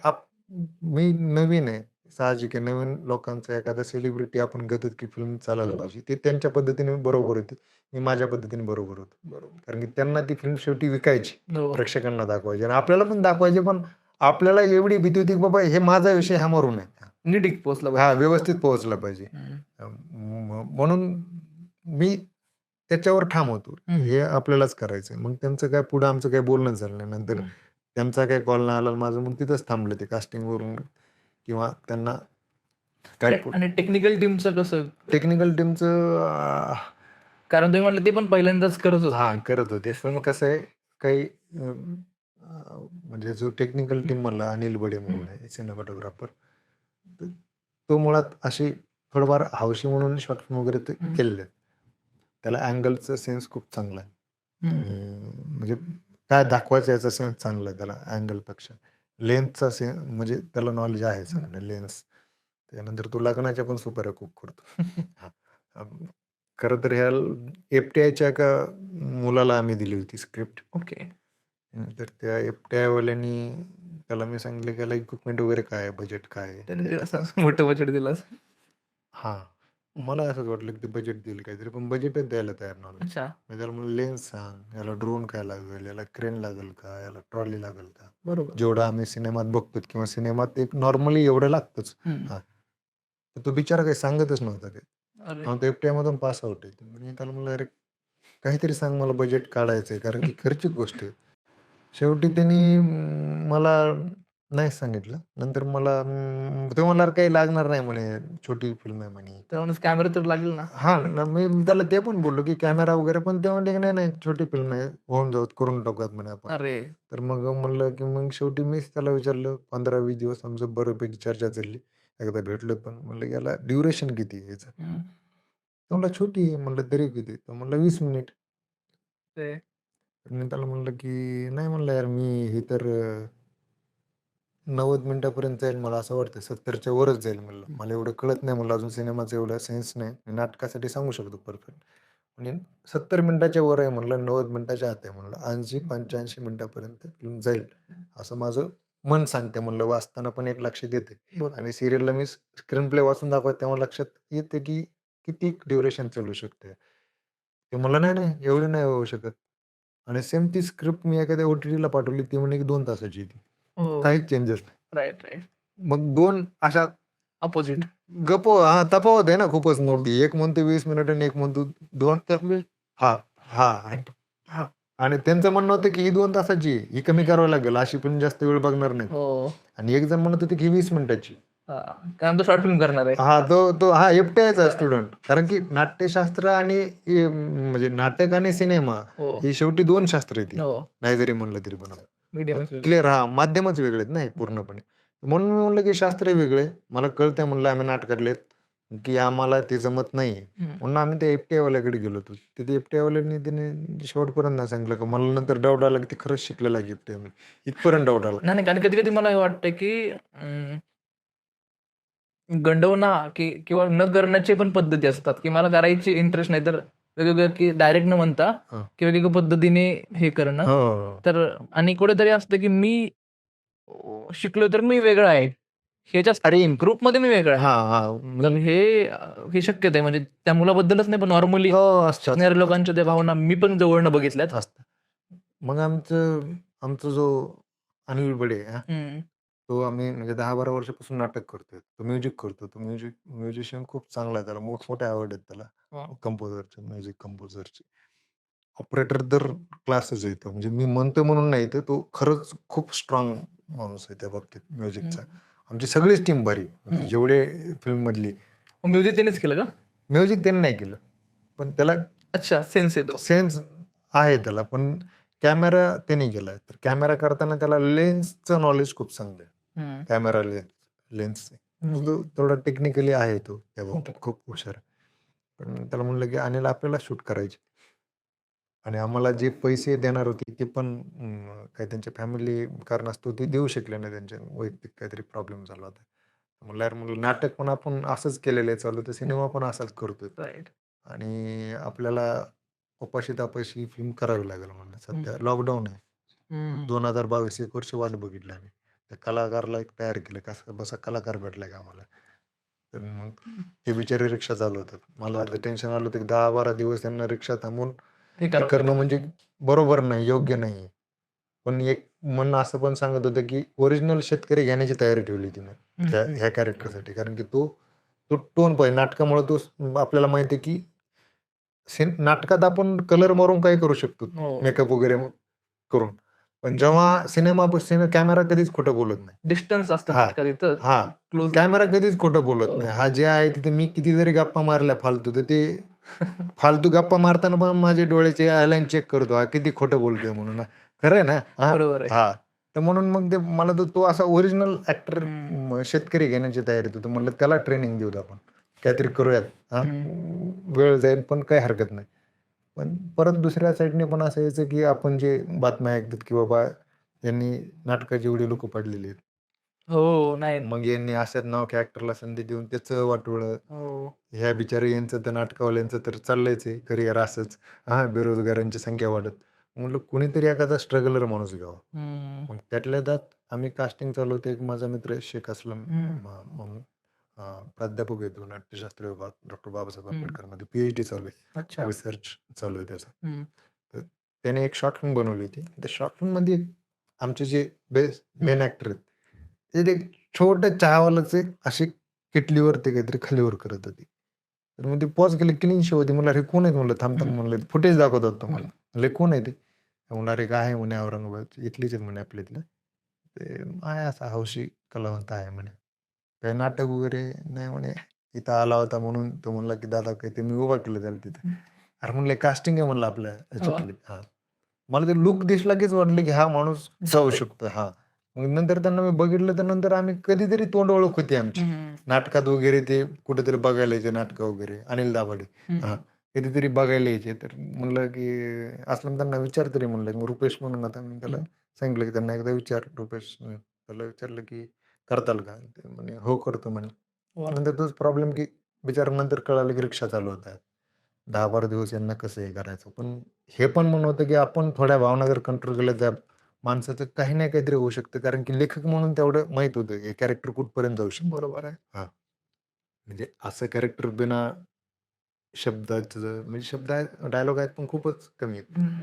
मी नवीन आहे. साहजिक आहे नवीन लोकांचा एखादा सेलिब्रिटी आपण घेतो की फिल्म चालायला पाहिजे. ते त्यांच्या पद्धतीने बरोबर होते. मी माझ्या पद्धतीने बरोबर होतो. बरोबर. कारण की त्यांना ती फिल्म शेवटी विकायची. प्रेक्षकांना दाखवायची आणि आपल्याला पण दाखवायची पण आपल्याला एवढी भीती होती की बाबा हे माझा विषय हा मरू नये. नीट पोहोचला हां, व्यवस्थित पोहोचला पाहिजे. म्हणून मी त्याच्यावर ठाम होतो. हे आपल्यालाच करायचं मग त्यांचं काय पुढं आमचं काही बोलणं झालं नाही. नंतर त्यांचा काही कॉल नाही आला माझं मग तिथंच थांबलं ते कास्टिंगवरून किंवा त्यांना काय आणि टेक्निकल टीमचं कसं? टेक्निकल टीमचं कारण तुम्ही म्हटलं ते पण पहिल्यांदाच करत होते. हां, करत होते. पण कसं आहे, काही म्हणजे जो टेक्निकल टीम म्हणला अनिल बडे म्हणून आहे सिनेमॅटोग्राफर. तर तो मुळात अशी थोडंफार हौशी म्हणून शॉर्ट फिल्म वगैरे ते केलेले आहेत. त्याला अँगलचा सेन्स खूप चांगला आहे. म्हणजे काय दाखवायचं याचा सेन्स चांगला आहे त्याला अँगलपेक्षा. लेन्सचा म्हणजे त्याला नॉलेज आहे चांगलं लेन्स. त्यानंतर तो लग्नाच्या पण सुपाऱ्या खूप करतो. हां. खरं तर ह्या एफ-टी-आयच्या एका मुलाला आम्ही दिली होती स्क्रिप्ट. ओके. तर त्या एफ-टी-आयवाल्यांनी त्याला मी सांगितलं की याला इक्विपमेंट वगैरे काय आहे, बजेट काय आहे? त्याने असं मोठं बजेट दिलं असं. हां. मला असंच वाटलं की ते बजेट देईल काहीतरी, पण बजेटच द्यायला तयार नव्हते. अच्छा. मी त्याला म्हणलं लेन्स सांग, याला ड्रोन काय लागेल, याला क्रेन लागेल का, याला ट्रॉली लागेल का? बरोबर. जेवढं आम्ही सिनेमात बघतो किंवा सिनेमात एक नॉर्मली एवढं लागतंच. हां. तर तो बिचारा काही सांगतच नव्हता ते. अरे! तो एफ-टी-आयमधून पास आउट आहे. मी त्याला म्हणलं, "अरे काहीतरी सांग मला बजेट काढायचं आहे." कारण की खर्चिक गोष्ट आहे. शेवटी त्यांनी मला नाही सांगितलं. नंतर मला तो म्हणला, "काही लागणार नाही म्हणे, छोटी फिल्म आहे म्हणे." त्यामुळेच कॅमेरा तर लागेल ना. हां, मी त्याला ते पण बोललो, की कॅमेरा वगैरे, पण ते म्हणले, की "नाही, नाही, छोटी फिल्म आहे, होऊन जाऊ, करून टाकूयात म्हणे आपण." अरे! तर मग म्हणलं, की मग शेवटी मीच त्याला विचारलं. 15-20 दिवस आमचं बऱ्यापैकी चर्चा चालली. एकदा भेटलो पण. म्हणलं, की "याला ड्युरेशन किती आहे याचं?" तो म्हणला, "छोटी आहे." म्हणलं, "तरी किती?" तो म्हणला, "20 मिनिट." ते तर मी त्याला म्हणलं, की "नाही," म्हणलं, "यार मी हे तर 90 मिनिटापर्यंत जाईल मला असं वाटतं. 70च्या वरच जाईल म्हणलं. मला एवढं कळत नाही म्हणलं, अजून सिनेमाचा एवढा सेन्स नाही. मी नाटकासाठी सांगू शकतो परफेक्ट. म्हणजे 70 मिनिटाच्या वर आहे म्हणलं, 90 मिनिटाच्या आत आहे म्हणलं. 80-85 मिनिटापर्यंत फिल्म जाईल, असं माझं मन सांगते म्हणलं. वाचताना पण एक लक्षात येते. आणि सीरियलला मी स्क्रीन प्ले वाचून दाखवत तेव्हा लक्षात येते, की किती ड्युरेशन चालू शकते. ते म्हणलं, "नाही, नाही, एवढी नाही होऊ शकत." आणि सेम ती स्क्रिप्ट मी एखाद्या ओ-टी-टीला पाठवली, ती म्हणे की 2 तासाची आहे ती. हो. काहीच चेंजेस नाही. Right, right. मग 2 अशा अपोझिट. तफावत आहे ना खूपच मोठी. एक म्हणतो 20 मिनिट आणि एक म्हणतो 2 तर हां, हां. हां. आणि त्यांचं म्हणणं होतं की ही 2 तासाची आहे. ही कमी करावी लागेल. अशी पण जास्त वेळ बघणार नाही. हो. आणि एक जण म्हणत होते की ही 20 मिनिटाची. हां. कारण तो शॉर्ट फिल्म करणार आहे. हां, तो एफ-टी-आयचा स्टुडंट. कारण की नाट्यशास्त्र आणि म्हणजे नाटक आणि सिनेमा हो. ही शेवटी 2 शास्त्र आहेत. हो. नाही जरी म्हणलं तरी पण. मीडियम क्लिअर माध्यमच वेगळे आहेत ना हे पूर्णपणे. म्हणून मी म्हणलं की शास्त्र वेगळे. मला कळतंय म्हणलं आम्ही नाटकातले आहेत, की आम्हाला ते जमत नाही. म्हणून आम्ही त्या एफ-टी-आयवाल्याकडे गेलो होतो. तिथे एफ-टी-आयवाल्याने त्याने शेवटपर्यंत नाही सांगितलं का मला नंतर डाऊट आला की ते खरंच शिकलेला आहे एफ-टी-आय इथपर्यंत डाऊट आला. नाही, नाही. कारण कधी-कधी मला हे वाटतं, की गंडवणं किंवा न करण्याची पण पद्धती असतात, की मला करायची इंटरेस्ट नाही, तर वेगवेगळं की डायरेक्ट न म्हणता हां. की वेगवेगळ्या पद्धतीने हे करणं. हो. तर आणि कुठेतरी असतं, की मी शिकलो तर मी वेगळा आहे. ह्याच्या अरे ग्रुपमध्ये मी वेगळा आहे. हां, हां. तर हे शक्यता आहे. म्हणजे त्या मुलाबद्दलच नाही, पण नॉर्मली हो, असतात. असणाऱ्या लोकांच्या त्या भावना मी पण जवळनं बघितल्यात. असतं. मग आमचा जो अनिल बडे हं. तो आम्ही म्हणजे 10-12 वर्षापासून नाटक करतोय. तो म्युझिक करतो. तो म्युझिशियन खूप चांगला आहे. त्याला मोठमोठे अवॉर्ड आहेत त्याला. हां. कंपोझरचे, म्युझिक कंपोझरचे. ऑपरेटर तर क्लासच आहे तो. म्हणजे मी म्हणतोय म्हणून नाही, तर तो खरंच खूप स्ट्राँग माणूस आहे त्या बाबतीत म्युझिकचा. आमची सगळीच टीम भारी. म्हणजे जेवढे फिल्ममधली म्युझिक त्यानेच केलं का? म्युझिक त्याने नाही केलं. पण त्याला अच्छा, सेन्स येतो. सेन्स आहे त्याला. पण कॅमेरा त्याने केलाय. तर कॅमेरा करताना त्याला लेन्सचं नॉलेज खूप चांगलं आहे. कॅमेरा लेन्सचे. तो थोडा टेक्निकली आहे तो त्या बाबतीत खूप हुशार आहे. पण त्याला म्हणलं की अनिल आपल्याला शूट करायचे. आणि आम्हाला जे पैसे देणार होते ते पण काही त्यांच्या फॅमिली कारणास्तव ते देऊ शकले नाही. त्यांच्या वैयक्तिक काहीतरी प्रॉब्लेम झाला होता. म्हणलं यार म्हणलं नाटक पण आपण असंच केलेलं आहे चालू, तर सिनेमा पण असाच करतोय. राइट. आणि आपल्याला उपाशी-तापाशी फिल्म करावी लागेल म्हणलं. सध्या लॉकडाऊन आहे. 2022 एक वर्ष वाट बघितली आम्ही. त्या कलाकाराला एक तयार केलं. कसा बसा कलाकार भेटला का आम्हाला. तर मग ते बिचारे रिक्षा चालवतात. मला टेन्शन आलं होतं की 10-12 दिवस त्यांना रिक्षा थांबवून हे हे करणं म्हणजे बरोबर नाही, योग्य नाही. पण एक मन असं पण सांगत होतं की ओरिजिनल शेतकरी घेण्याची तयारी ठेवली तिने ह्या कॅरेक्टरसाठी. कारण की तो टोन पाहिजे. नाटकामुळे तो आपल्याला माहिती आहे की नाटकात आपण कलर मारून काय करू शकतो, हो. मेकअप वगैरे करून. पण जेव्हा सिनेमा कॅमेरा कधीच खोटं बोलत नाही. डिस्टन्स असतं हां. नाटकात इथं हां. क्लोज कॅमेरा कधीच खोटं बोलत नाही. हा जे आहे तिथे मी किती जरी गप्पा मारल्या फालतू, तर ते फालतू गप्पा मारताना पण माझे डोळ्याचे आयलाईन चेक करतो. हा किती खोटं बोलतोय म्हणून. खरं आहे ना? हां. बरोबर आहे. हां. तर म्हणून मग ते मला तो असा ओरिजिनल ॲक्टर हं. शेतकरी घेण्याची तयारीत होतो. म्हणलं त्याला ट्रेनिंग देऊत आपण. काहीतरी करूयात. हां. हं. वेळ जाईल पण काही हरकत नाही. पण परत दुसऱ्या साईडने पण असं यायचं, की आपण जे बातम्या ऐकतात, की बाबा यांनी नाटकाची एवढी लोकं पडलेली आहेत. हो, नाही. मग यांनी अशाच नावख्या ॲक्टरला संधी देऊन त्याचं वाटोळं. हो. ह्या बिचारे यांचं तर नाटकवाल्यांचं तर चाललंयच आहे करिअर असंच. हां, बेरोजगारांची संख्या वाढत. म्हटलं कोणीतरी एखादा स्ट्रगलर माणूस घ्यावा. हं. मग त्यातल्या त्यात आम्ही कास्टिंग चालू होते. एक माझा मित्र शेख असलम हं. म्हणून प्राध्यापक आहे तो नाट्यशास्त्र विभाग डॉक्टर बाबासाहेब हं. आंबेडकरमध्ये पी-एच-डी चालू आहे. अच्छा. रिसर्च चालू आहे त्याचा. हं. तर त्याने एक शॉर्ट फिल्म बनवली होती. त्या शॉर्ट फिल्ममध्ये आमचे जे मेन ॲक्टर आहेत, ते एक छोटं चहावाल्याचं एक अशी किटलीवर ते काहीतरी खालीवर करत होती. तर मग ते पॉज केलं, क्लीन शो होती. म्हणलं, "अरे कोण आहेत?" म्हणलं, "थांब, थांब." म्हणलं, "फुटेज दाखवतात तुम्हाला." म्हणले, "कोण आहे ते?" म्हणलं, "अरे काय आहे?" म्हणे, "औरंगाबाद इथलीच आहेत म्हणे आपल्या इथलं." ते आहे असा हौशी कलावंत आहे म्हणे. काही नाटक वगैरे नाही म्हणे. इथं आला होता म्हणून तो म्हणला, की "दादा काही ते मी उभा केलं त्याला तिथं." अरे म्हणलं, "कास्टिंग आहे म्हणलं आपल्या वाह! ह्याच्यातली." हां. मला ते लूक दिसला कीच वाटलं, की हा माणूस जाऊ शकतो. हां. मग नंतर त्यांना मी बघितलं, तर नंतर आम्ही कधीतरी तोंड ओळख होती आमची. हं. नाटकात वगैरे ते कुठेतरी बघायला यायचे नाटकं वगैरे. अनिल दाभाडे. हं. हां. कधीतरी बघायला यायचे. तर म्हणलं, की असलं त्यांना विचार तरी म्हणलं. मग रुपेश म्हणून आता मी त्याला सांगितलं, की त्यांना एकदा विचार रुपेश त्याला विचारलं, की "करताल का?" ते म्हणे, "हो, करतो" म्हणे. वाह! नंतर तोच प्रॉब्लेम, की बिचारा नंतर कळालं, की रिक्षा चालू होत्या. 10-12 दिवस यांना कसं हे करायचं. पण हे पण म्हणणं होतं, की आपण थोड्या भावना जर कंट्रोल केल्या तर माणसाचं काही ना काहीतरी होऊ शकतं. कारण की लेखक म्हणून तेवढं माहीत होतं, हे कॅरेक्टर कुठपर्यंत जाऊ शकतं. बरोबर आहे. हां. म्हणजे असं कॅरेक्टर बिना शब्दाचं म्हणजे शब्द आहेत, डायलॉग आहेत पण खूपच कमी आहेत. हं.